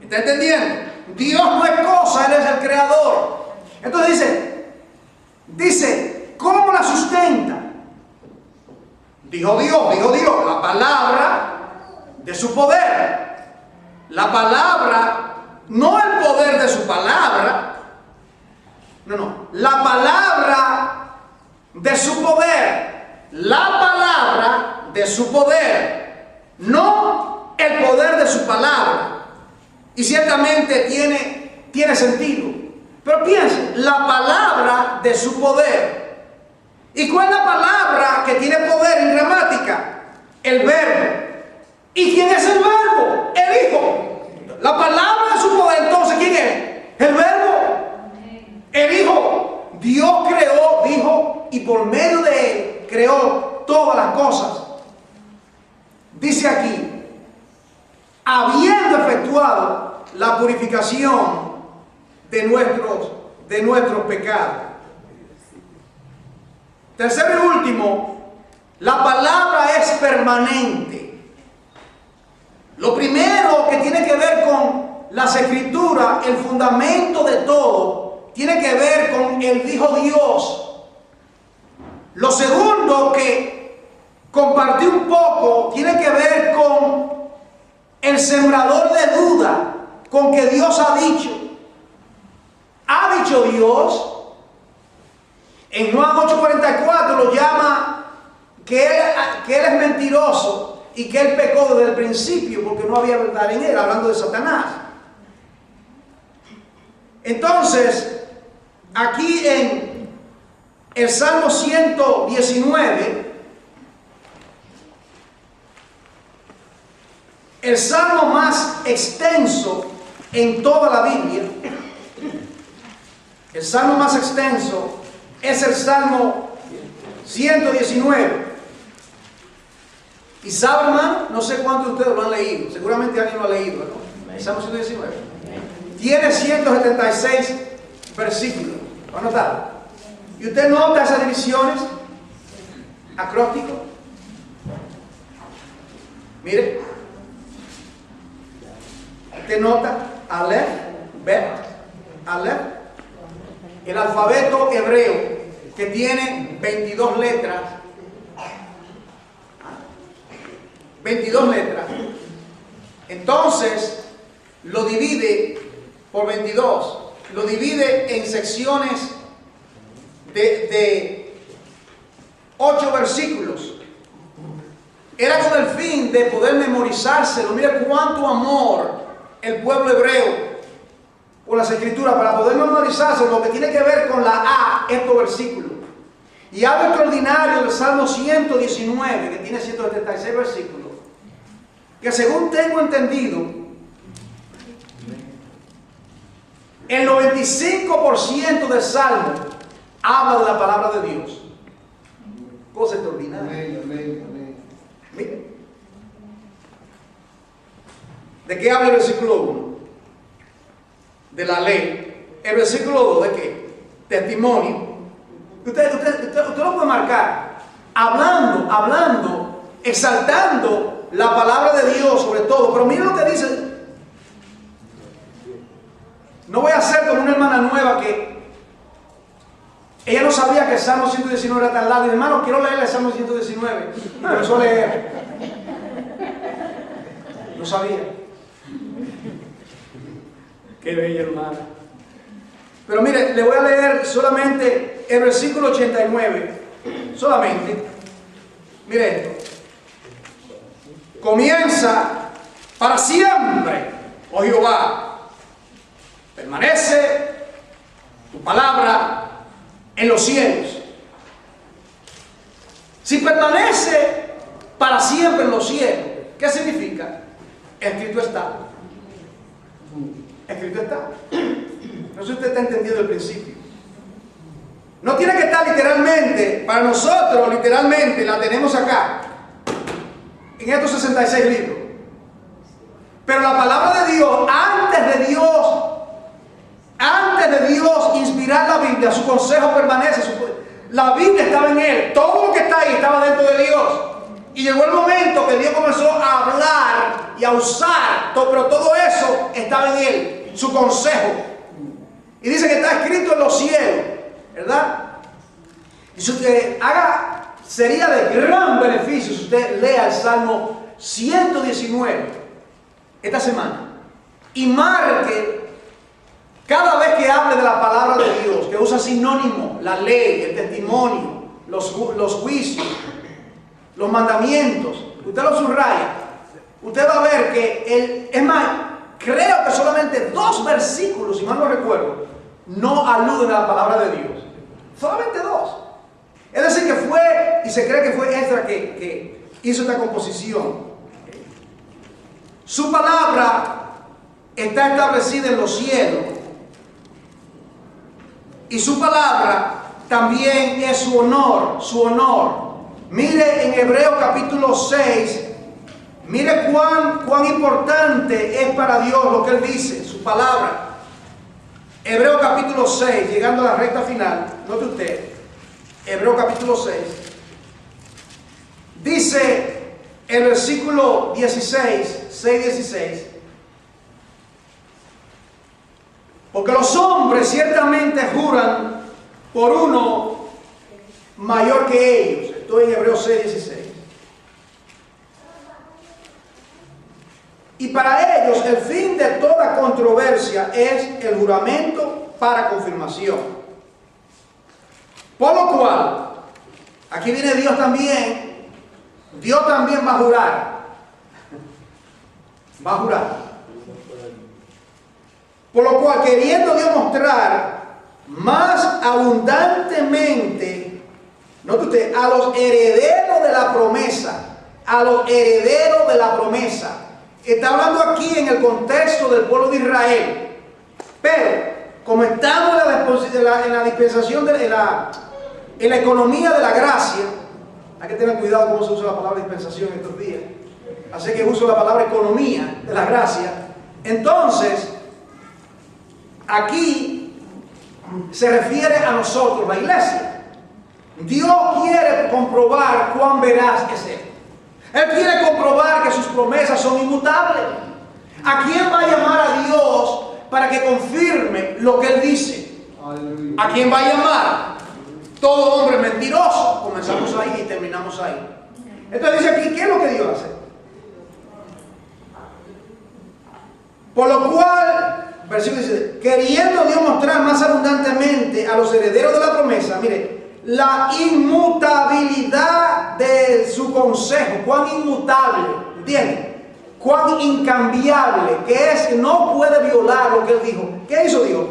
¿Está entendiendo? Dios no es cosa, Él es el creador. Entonces dice, ¿cómo la sustenta? Dijo Dios, la palabra de su poder. La palabra, no el poder de su palabra, la palabra de su poder. La palabra de su poder, no el poder de su palabra. Y ciertamente tiene sentido. Pero piensen, la palabra de su poder. ¿Y cuál es la palabra que tiene poder en gramática? El verbo. ¿Y quién es el verbo? El Hijo. La palabra de su poder, entonces, ¿quién es? El verbo. El Hijo. Dios creó, dijo, y por medio de Él creó todas las cosas. dice aquí, habiendo efectuado la purificación de nuestros pecados. Tercero y último, la palabra es permanente. Lo primero que tiene que ver con las Escrituras, el fundamento de todo, tiene que ver con el Hijo Dios. Lo segundo que compartí un poco tiene que ver con el sembrador de duda, con que Dios ha dicho. Ha dicho Dios. En Juan 8:44 lo llama que él es mentiroso y que él pecó desde el principio porque no había verdad en él, hablando de Satanás. Entonces, aquí en el Salmo 119, el salmo más extenso en toda la Biblia, el salmo más extenso es el Salmo 119. Y saben, hermano, no sé cuántos de ustedes lo han leído, seguramente alguien lo ha leído, ¿no? El Salmo 119. Tiene 176 versículos. ¿Lo han notado? ¿Y usted nota esas divisiones? Acróstico. Mire. Usted nota Aleph, Bet, Aleph. El alfabeto hebreo que tiene 22 letras. 22 letras. Entonces lo divide por 22. Lo divide en secciones de 8 versículos. Era con el fin de poder memorizárselo. Mira cuánto amor el pueblo hebreo por las Escrituras, para poder memorizarse lo que tiene que ver con la A, estos versículos. Y algo extraordinario del Salmo 119, que tiene 176 versículos, que según tengo entendido, el 95% del Salmo habla de la palabra de Dios. Cosa extraordinaria. Amén, amén, amén. Miren. ¿De qué habla el versículo 1? De la ley. El versículo 2, ¿de qué? Testimonio. Usted lo puede marcar. Hablando, exaltando la palabra de Dios sobre todo. Pero miren lo que dice. No voy a hacer como una hermana nueva que ella no sabía que el Salmo 119 era tan largo. Y, hermano, quiero leer el Salmo 119. Empezó a leer. No sabía. Qué bella hermana. Pero mire, le voy a leer solamente el versículo 89. Solamente. Mire esto. Comienza para siempre, oh Jehová. Permanece tu palabra en los cielos. Si permanece para siempre en los cielos, ¿qué significa? Escrito está. Escrito está. No sé si usted está entendiendo el principio. No tiene que estar literalmente. Para nosotros, literalmente, la tenemos acá, en estos 66 libros. Pero la palabra de Dios, antes de Dios inspirar la Biblia, su consejo permanece. La Biblia estaba en él. Todo lo que está ahí estaba dentro de Dios. Y llegó el momento que Dios comenzó a hablar y a usar, pero todo eso estaba en él. Su consejo. Y dice que está escrito en los cielos, ¿verdad? Y si usted sería de gran beneficio si usted lea el Salmo 119 esta semana y marque cada vez que hable de la palabra de Dios, que usa sinónimo, la ley, el testimonio, los juicios, los mandamientos, usted los subraya, usted va a ver que es más, creo que solamente 2 versículos, si mal no recuerdo, no aluden a la palabra de Dios. Solamente 2. Es decir, que fue, y se cree que fue Esdras que hizo esta composición. Su palabra está establecida en los cielos. Y su palabra también es su honor, su honor. Mire en Hebreos capítulo 6, Mire cuán importante es para Dios lo que Él dice, su palabra. Hebreos capítulo 6, llegando a la recta final, note usted, Hebreos capítulo 6, dice el versículo 16, 6:16, porque los hombres ciertamente juran por uno mayor que ellos. Estoy en Hebreos 6:16. Y para ellos el fin de toda controversia es el juramento para confirmación. Por lo cual, aquí viene Dios también va a jurar. Va a jurar. Por lo cual, queriendo Dios mostrar más abundantemente, note usted, a los herederos de la promesa, está hablando aquí en el contexto del pueblo de Israel. Pero, como estamos en la dispensación, en la economía de la gracia, hay que tener cuidado cómo se usa la palabra dispensación estos días. Así que uso la palabra economía de la gracia. Entonces, aquí se refiere a nosotros, la iglesia. Dios quiere comprobar cuán veraz es Él. Él quiere comprobar que sus promesas son inmutables. ¿A quién va a llamar a Dios para que confirme lo que Él dice? ¿A quién va a llamar? Todo hombre mentiroso. Comenzamos ahí y terminamos ahí. Entonces dice aquí, ¿qué es lo que Dios hace? Por lo cual, versículo dice, queriendo Dios mostrar más abundantemente a los herederos de la promesa, mire, la inmutabilidad de su consejo, cuán inmutable, ¿entienden? Cuán incambiable, que es, no puede violar lo que Él dijo. ¿Qué hizo Dios?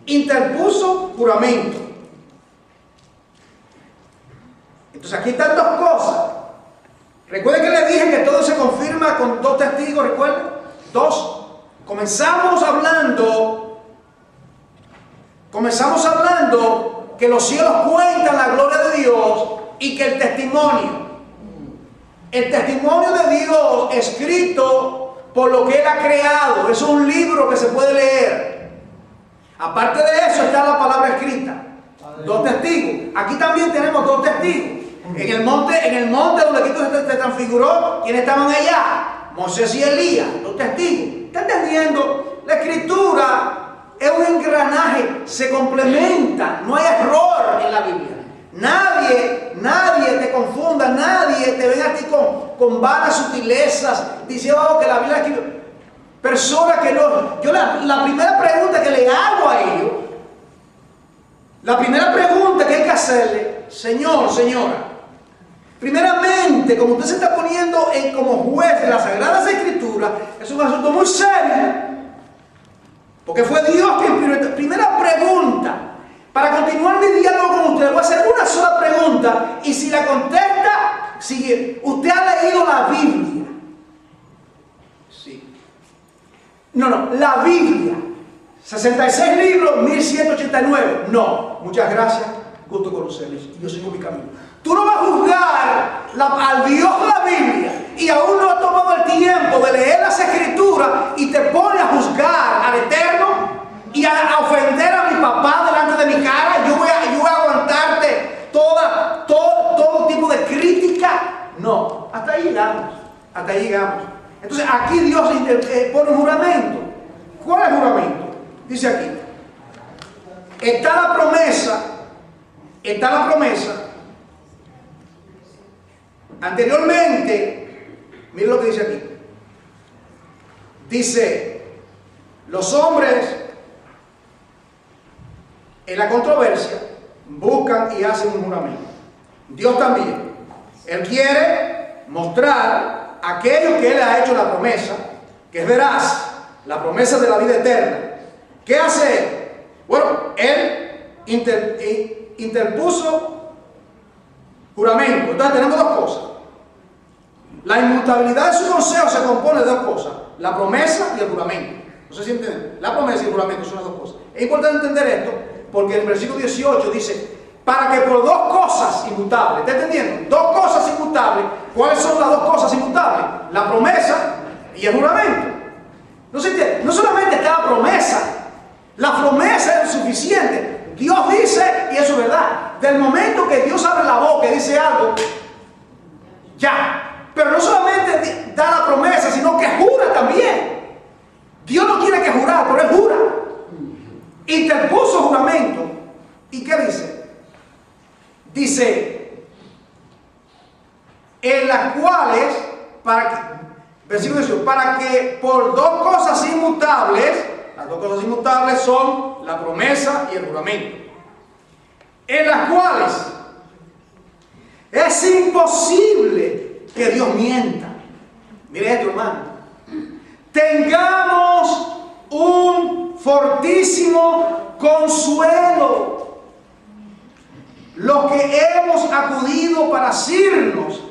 Interpuso juramento. Entonces aquí están dos cosas. Recuerden que les dije que todo se confirma con dos testigos, ¿recuerden? Dos. Comenzamos hablando que los cielos cuentan la gloria de Dios y que el testimonio de Dios escrito por lo que Él ha creado, es un libro que se puede leer. Aparte de eso está la palabra escrita. Dos testigos. Aquí también tenemos dos testigos. En el monte donde Cristo se transfiguró, ¿quiénes estaban allá? Moisés y Elías, dos testigos. ¿Está entendiendo? La escritura es un engranaje, se complementa, no hay error en la Biblia. Nadie te confunda, nadie te venga a ti con vanas sutilezas, diciendo que la Biblia escribe. Personas que no. Yo la primera pregunta que le hago a ellos, la primera pregunta que hay que hacerle, señor, señora, primeramente, como usted se está poniendo como juez de las Sagradas Escrituras, es un asunto muy serio. Porque fue Dios que inspiró. Primera pregunta. Para continuar mi diálogo con usted, voy a hacer una sola pregunta. Y si la contesta, sigue. ¿Usted ha leído la Biblia? Sí. No, la Biblia. 66 libros, 1189. No. Muchas gracias. Gusto conocerles. Yo sigo mi camino. Tú no vas a juzgar al Dios de la Biblia y aún no has tomado el tiempo de leer las Escrituras y te pones a juzgar al Eterno y a ofender a mi papá delante de mi cara. Yo voy a aguantarte todo tipo de crítica. No, hasta ahí llegamos. Entonces aquí Dios pone un juramento. ¿Cuál es el juramento? Dice aquí, está la promesa. Anteriormente, miren lo que dice aquí. Dice, los hombres en la controversia buscan y hacen un juramento. Dios también. Él quiere mostrar a aquellos que Él ha hecho la promesa, que es veraz, la promesa de la vida eterna. ¿Qué hace Él? Bueno, Él interpuso juramento. Entonces tenemos dos cosas. La inmutabilidad de su consejo se compone de dos cosas: la promesa y el juramento. No sé si entienden. La promesa y el juramento son las dos cosas. Es importante entender esto porque el versículo 18 dice: para que por dos cosas inmutables. ¿Está entendiendo? Dos cosas inmutables. ¿Cuáles son las dos cosas inmutables? La promesa y el juramento. No se entiende. No solamente está la promesa es suficiente. Dios dice, y eso es verdad, del momento que Dios abre la boca y dice algo, ya. Pero no solamente da la promesa, sino que jura también. Dios no quiere que jurar, pero Él jura. Interpuso juramento. ¿Y qué dice? Dice, en las cuales, versículo 18, para que por dos cosas inmutables, las dos cosas inmutables son la promesa y el juramento, en las cuales es imposible que Dios mienta. Mire esto, hermano. Tengamos un fortísimo consuelo los que hemos acudido para asirnos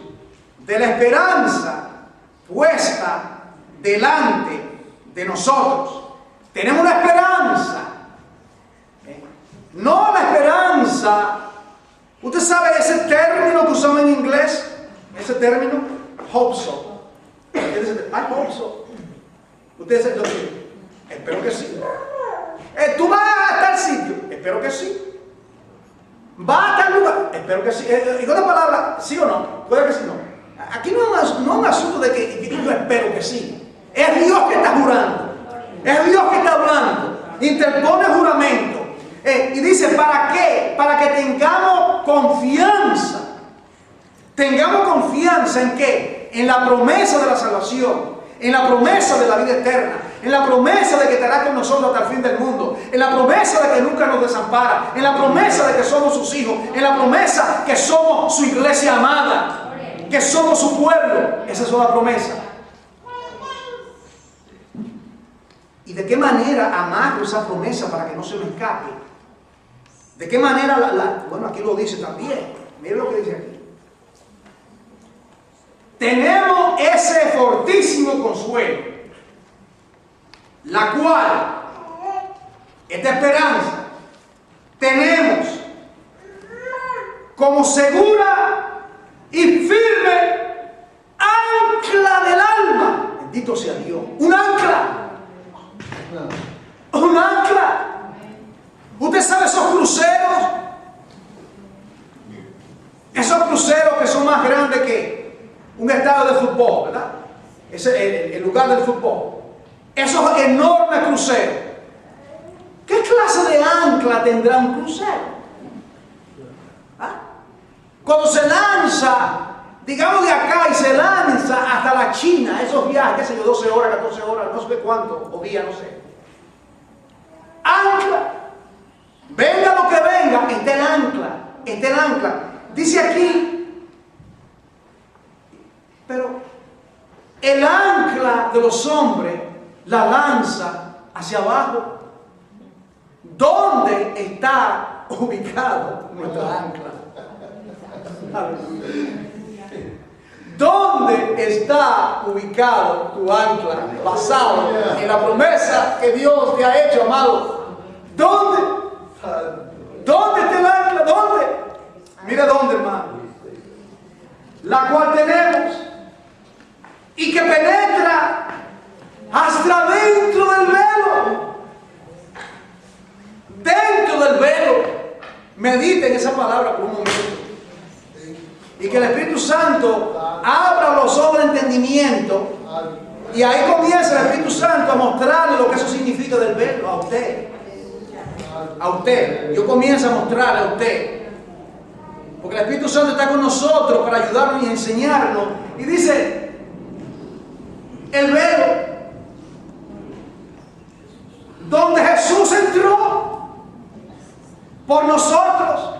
de la esperanza puesta delante de nosotros. Tenemos una esperanza. No la esperanza. ¿Usted sabe ese término que usamos en inglés? Ese término, hope so. I hope so. Usted dice, espero que sí. ¿Tú vas a tal sitio? Espero que sí. ¿Va a tal lugar? Espero que sí. En otras palabras, ¿sí o no? Puede que sí, no. Aquí no es un asunto de que yo espero que sí. Es Dios que está jurando. Es Dios que está hablando. Interpone juramento. Y dice, ¿para qué? Para que tengamos confianza. Tengamos confianza ¿en qué? En la promesa de la salvación. En la promesa de la vida eterna. En la promesa de que estará con nosotros hasta el fin del mundo. En la promesa de que nunca nos desampara. En la promesa de que somos sus hijos. En la promesa que somos su iglesia amada. Que somos su pueblo. Esa es una promesa. ¿Y de qué manera amarro esa promesa para que no se me escape? ¿De qué manera bueno, aquí lo dice también. Miren lo que dice aquí. Tenemos ese fortísimo consuelo, la cual, esta esperanza, tenemos como segura y firme ancla del alma. Bendito sea Dios. Un ancla. Un ancla. Usted sabe esos cruceros. Esos cruceros que son más grandes que un estadio de fútbol, ¿verdad? Es el lugar del fútbol. Esos enormes cruceros. ¿Qué clase de ancla tendrá un crucero? ¿Ah? Cuando se lanza, digamos de acá, y se lanza hasta la China, esos viajes, qué sé yo, 12 horas, 14 horas, no sé cuánto, o días, no sé. Ancla. Venga lo que venga, está el ancla. Está el ancla. Dice aquí, pero el ancla de los hombres la lanza hacia abajo. ¿Dónde está ubicado nuestra ancla? ¿Dónde está ubicado tu ancla? Basado en la promesa que Dios te ha hecho, amado. ¿Dónde? ¿Dónde está el ancla? ¿Dónde? Mira dónde, hermano. La cual tenemos y que penetra hasta dentro del velo. Dentro del velo. Mediten esa palabra por un momento. Y que el Espíritu Santo abra los ojos del entendimiento. Y ahí comienza el Espíritu Santo a mostrarle lo que eso significa del velo a usted. A usted. Yo comienzo a mostrarle a usted. Porque el Espíritu Santo está con nosotros para ayudarnos y enseñarnos. Y dice, el velo, donde Jesús entró por nosotros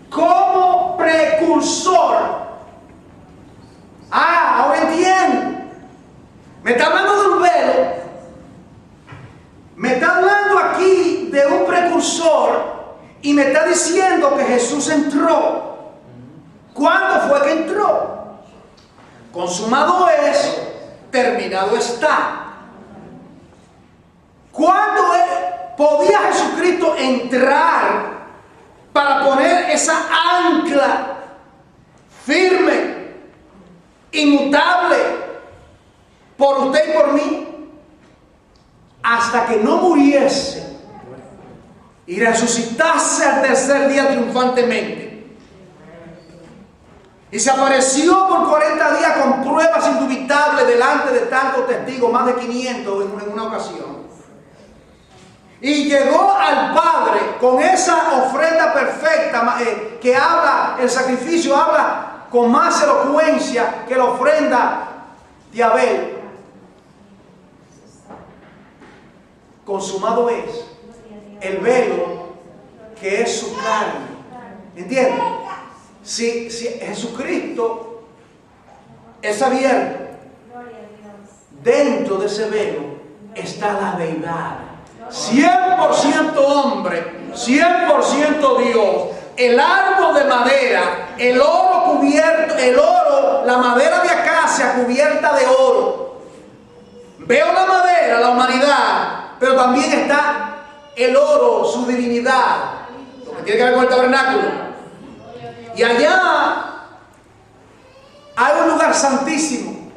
como precursor. Ahora entiendo. Me está hablando de un velo. Me está hablando aquí de un precursor. Y me está diciendo que Jesús entró. ¿Cuándo fue que entró? Consumado es, terminado está. ¿Cuándo podía Jesucristo entrar para poner esa ancla inmutable por usted y por mí, hasta que no muriese y resucitase al tercer día triunfantemente. Y se apareció por 40 días con pruebas indubitables delante de tantos testigos, más de 500 en una ocasión. Y llegó al Padre con esa ofrenda perfecta que habla, el sacrificio habla con más elocuencia que la ofrenda de Abel. Consumado es el velo que es su carne. ¿Entiendes? Si Jesucristo es abierto, dentro de ese velo está la deidad. 100% hombre, 100% Dios. El árbol de madera, el oro cubierto, la madera de acacia cubierta de oro. Veo la madera, la humanidad, pero también está el oro, su divinidad, lo que tiene que ver con el tabernáculo. Y allá hay un lugar santísimo.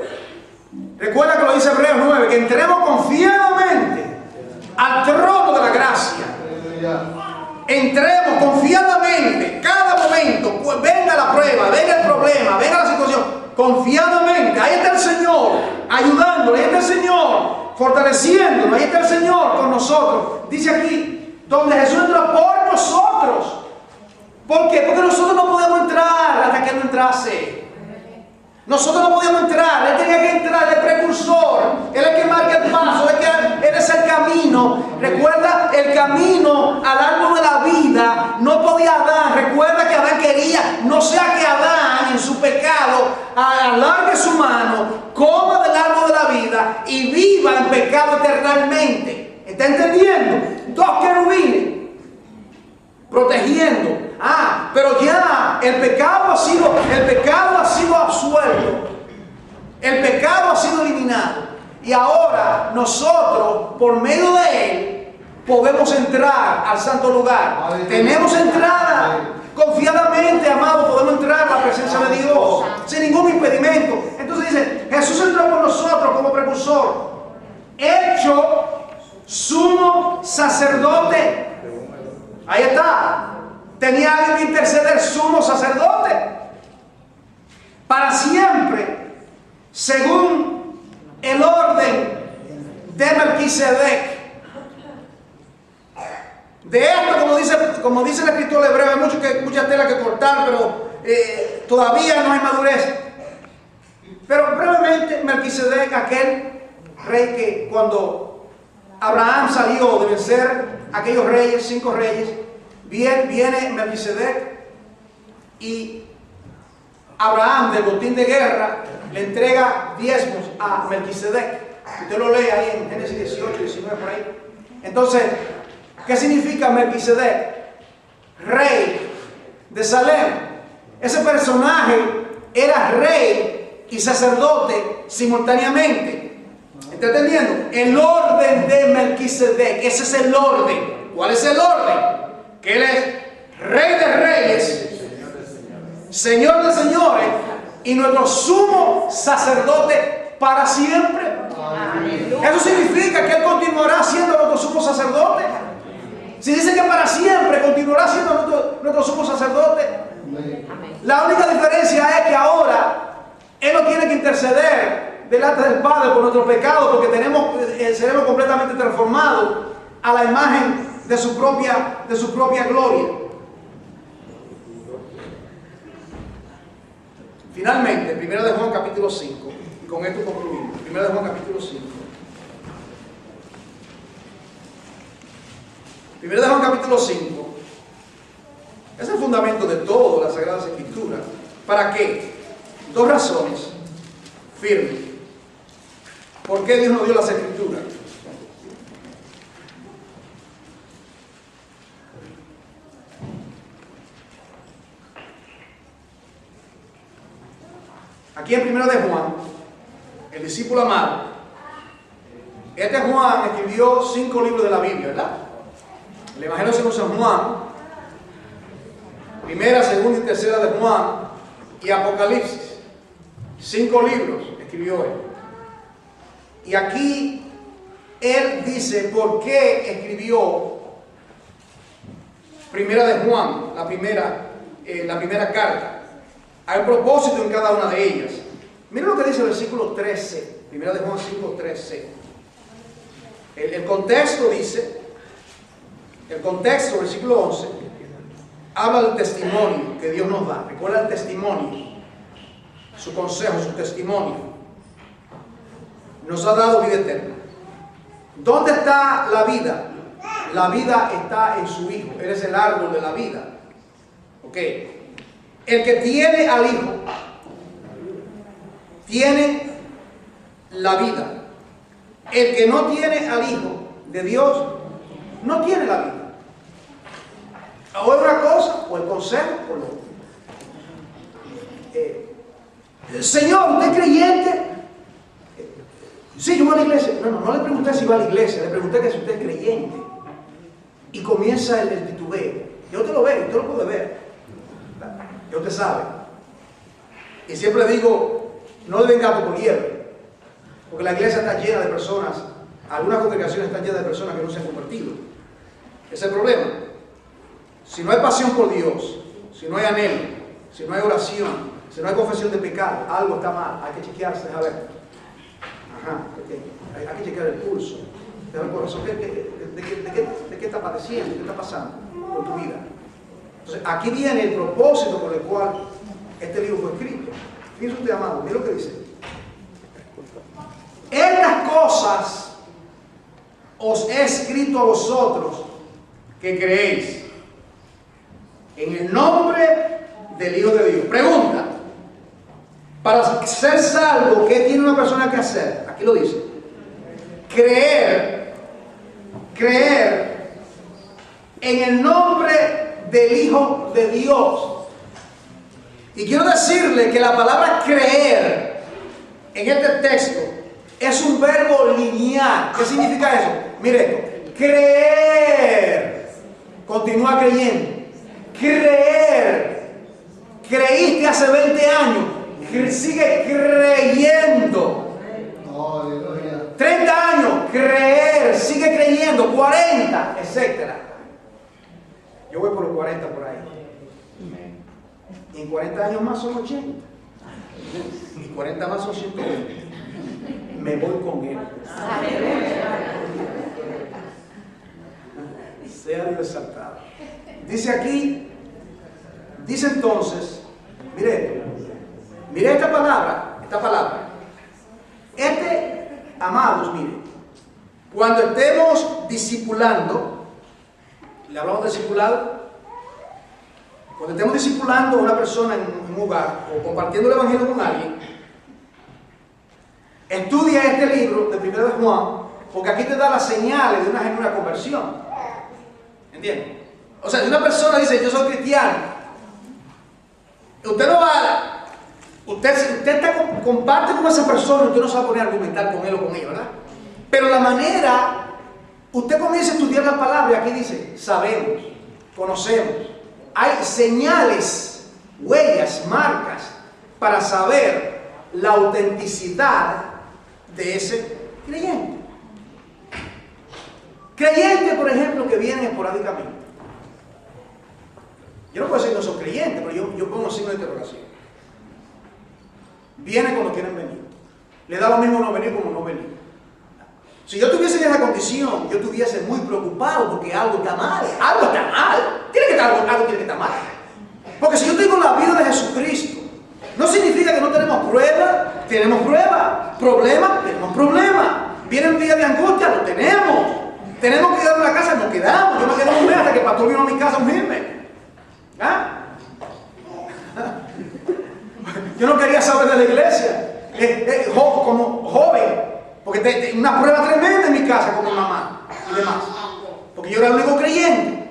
Recuerda que lo dice Hebreos 9, que entremos confiadamente al trono de la gracia. Entremos confiadamente, cada momento, pues venga la prueba, venga el problema, venga la situación, confiadamente. Ahí está el Señor ayudándonos, ahí está el Señor fortaleciéndonos, ahí está el Señor con nosotros. Dice aquí, donde Jesús entró por nosotros. ¿Por qué? Porque nosotros no podemos entrar hasta que Él no entrase. Nosotros no podíamos entrar, Él tenía que entrar, el precursor, Él es el que marca el paso, Él es el camino. Recuerda, el camino al árbol de la vida no podía Adán. Recuerda que Adán quería, no sea que Adán en su pecado alargue su mano, coma del árbol de la vida y viva en pecado eternamente. ¿Está entendiendo? Dos querubines protegiendo. Pero ya el pecado ha sido absuelto. El pecado ha sido eliminado. Y ahora nosotros, por medio de Él, podemos entrar al santo lugar. Tenemos entrada. Confiadamente, amados, podemos entrar a la presencia de Dios sin ningún impedimento. Entonces dice, Jesús entró por nosotros como precursor, hecho sumo sacerdote. Ahí está. Tenía alguien que interceder, sumo sacerdote, para siempre, según el orden de Melquisedec. De esto, como dice el escritor hebreo, hay mucha tela que cortar, pero todavía no hay madurez. Pero brevemente, Melquisedec, aquel rey que cuando Abraham salió de vencer a aquellos reyes, 5 reyes, viene Melquisedec y Abraham del botín de guerra le entrega diezmos a Melquisedec. Usted lo lee ahí en Génesis 18, 19 por ahí. Entonces, ¿qué significa Melquisedec? Rey de Salem. Ese personaje era rey y sacerdote simultáneamente. ¿Está entendiendo? El orden de Melquisedec, ese es el orden. ¿Cuál es el orden? Que Él es Rey de Reyes, Señor de Señores y nuestro sumo sacerdote para siempre. Aleluya. Eso significa que Él continuará siendo nuestro sumo sacerdote. Si dice que para siempre continuará siendo nuestro sumo sacerdote, la única diferencia es que ahora Él no tiene que interceder delante del Padre por nuestros pecados, porque seremos completamente transformados a la imagen de su propia gloria. Finalmente, 1 de Juan capítulo 5, y con esto concluimos. 1 de Juan capítulo 5. 1 de Juan capítulo 5 es el fundamento de todas las Sagradas Escrituras. ¿Para qué? 2 razones firmes. ¿Por qué Dios nos dio las Escrituras? Aquí en 1 de Juan, el discípulo amado, este Juan escribió 5 libros de la Biblia, ¿verdad? El Evangelio según San Juan, 1, 2 y 3 de Juan y Apocalipsis. 5 libros escribió él. Y aquí él dice por qué escribió Primera de Juan, la primera carta. Hay un propósito en cada una de ellas. Miren lo que dice el versículo 13, Primera de Juan 5:13. El contexto dice, versículo 11, habla del testimonio que Dios nos da. Recuerda el testimonio, su consejo, su testimonio. Nos ha dado vida eterna. ¿Dónde está la vida? La vida está en su Hijo. Él es el árbol de la vida. ¿Ok? El que tiene al Hijo tiene la vida. El que no tiene al Hijo de Dios no tiene la vida. O es una cosa, o el consejo, o lo otro. Señor, ¿usted es creyente? Sí, yo voy a la iglesia. No le pregunté si va a la iglesia, le pregunté que si usted es creyente. Y comienza el titubeo. Yo te lo veo, usted lo puede ver. Yo te sabe. Y siempre le digo, no le den gato por liebre. Porque la iglesia está llena de personas, algunas congregaciones están llenas de personas que no se han convertido. Ese es el problema. Si no hay pasión por Dios, si no hay anhelo, si no hay oración, si no hay confesión de pecado, algo está mal. Hay que chequearse, a ver. Hay que chequear el pulso, el corazón. ¿De qué está padeciendo? ¿Qué está pasando con tu vida? Entonces, aquí viene el propósito por el cual este libro fue escrito. Fíjense usted, amado, mira lo que dice. Estas cosas os he escrito a vosotros que creéis en el nombre del Hijo de Dios. Pregunta: para ser salvo, ¿qué tiene una persona que hacer? Aquí lo dice. Creer en el nombre del Hijo de Dios. Y quiero decirle que la palabra creer en este texto es un verbo lineal. ¿Qué significa eso? Mire esto. Creer. Continúa creyendo. Creer. Creíste hace 20 años. Sigue creyendo. 30 años, creer, sigue creyendo. 40, etc. Yo voy por los 40 por ahí. Y en 40 años más son 80. Y 40 más son 120. Me voy con él. Sea Dios exaltado. Dice aquí, dice entonces, mire esta palabra. Amados, miren, cuando estemos discipulando, le hablamos de discipulado, cuando estemos discipulando a una persona en un hogar o compartiendo el evangelio con alguien, estudia este libro de 1 de Juan, porque aquí te da las señales de una genuina conversión. ¿Entiendes? O sea, si una persona dice, yo soy cristiano, usted no va... Usted comparte con esa persona, usted no se va a poner a argumentar con él o con ella, ¿verdad? Pero la manera, usted comienza a estudiar la palabra y aquí dice, sabemos, conocemos. Hay señales, huellas, marcas para saber la autenticidad de ese creyente. Creyente, por ejemplo, que viene esporádicamente. Yo no puedo decir que no son creyentes, pero yo pongo signo de interrogación. Viene cuando quieren venir. Le da lo mismo no venir como no venir. Si yo estuviese en esa condición, yo estuviese muy preocupado porque algo está mal. Algo está mal. Algo tiene que estar mal. Porque si yo tengo la vida de Jesucristo, no significa que no tenemos pruebas. Tenemos pruebas. Problemas, tenemos problemas. Vienen días de angustia, lo tenemos. Tenemos que quedarnos en la casa, nos quedamos. Yo me quedo un mes hasta que el pastor vino a mi casa a ungirme. ¿Ah? Yo no quería saber de la iglesia como joven, porque una prueba tremenda en mi casa con mi mamá y demás, porque yo era el único creyente,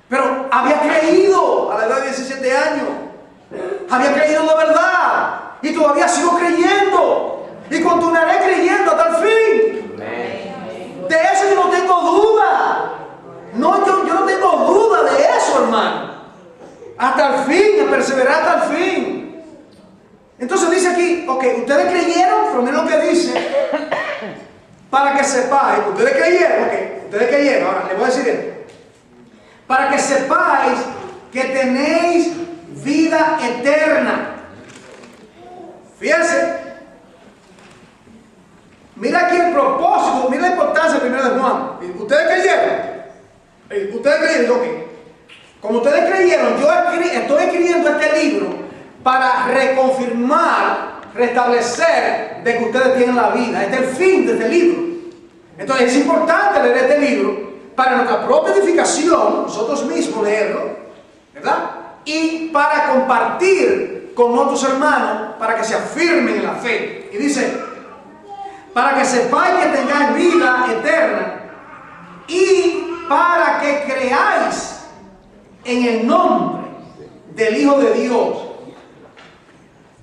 pero había creído a la edad de 17 años, había creído de verdad y todavía sigo creyendo y continuaré creyendo hasta el fin. De eso yo no tengo duda. Yo no tengo duda de eso, hermano. Hasta el fin, perseverar hasta el fin. Entonces dice aquí, ok, ustedes creyeron, pero miren lo que dice, para que sepáis, ustedes creyeron, ok, ustedes creyeron, ahora les voy a decir esto, para que sepáis que tenéis vida eterna. Fíjense, mira aquí el propósito, mira la importancia primero de Juan. ¿Ustedes creyeron? Ustedes creyeron, ok. Como ustedes creyeron, yo estoy escribiendo este libro para reconfirmar, restablecer de que ustedes tienen la vida. Este es el fin de este libro. Entonces es importante leer este libro para nuestra propia edificación, nosotros mismos leerlo, ¿verdad? Y para compartir con otros hermanos, para que se afirmen en la fe. Y dice, para que sepáis que tengáis vida eterna y para que creáis en el nombre del Hijo de Dios.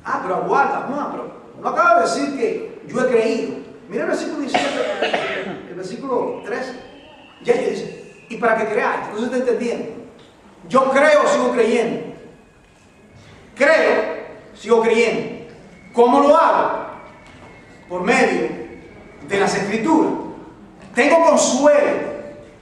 Ah, pero aguarda, Juan, pero no acaba de decir que yo he creído. Mira el versículo 17, el versículo 13. Ya dice, y para que creáis. No se está entendiendo. Yo creo, sigo creyendo. Creo, sigo creyendo. ¿Cómo lo hago? Por medio de las Escrituras. Tengo consuelo,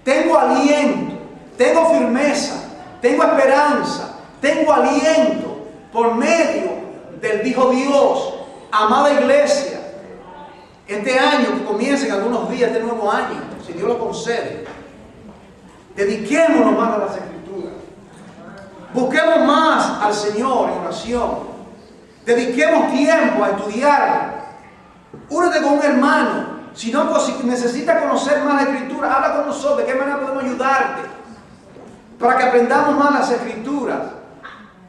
tengo aliento, tengo firmeza, tengo esperanza, tengo aliento por medio del Hijo Dios. Amada iglesia, este año que comienza en algunos días, este nuevo año, si Dios lo concede, dediquémonos más a las Escrituras. Busquemos más al Señor en oración. Dediquemos tiempo a estudiarlo. Únete con un hermano. Si necesitas conocer más la Escritura, habla con nosotros. ¿De qué manera podemos ayudarte? Para que aprendamos más las Escrituras.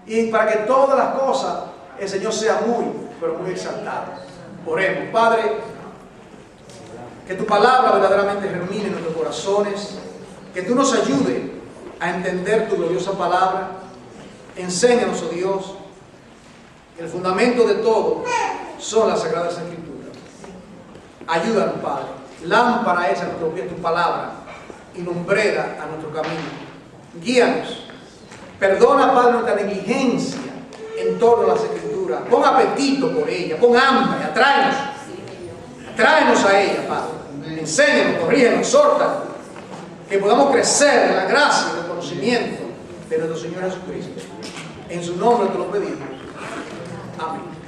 Y para que todas las cosas el Señor sea muy, pero muy exaltado. Oremos. Padre, que tu palabra verdaderamente germine en nuestros corazones. Que tú nos ayudes a entender tu gloriosa palabra. Enséñanos, oh Dios, que el fundamento de todo son las Sagradas Escrituras. Ayúdanos, Padre. Lámpara es a nuestro pie tu palabra y lumbrera a nuestro camino. Guíanos. Perdona, Padre, nuestra negligencia en torno a las Escrituras. Pon apetito por ella, pon hambre, atráenos. Atráenos a ella, Padre. Enséñanos, corrígenos, exhórtanos. Que podamos crecer en la gracia y el conocimiento de nuestro Señor Jesucristo. En su nombre te lo pedimos. Amén.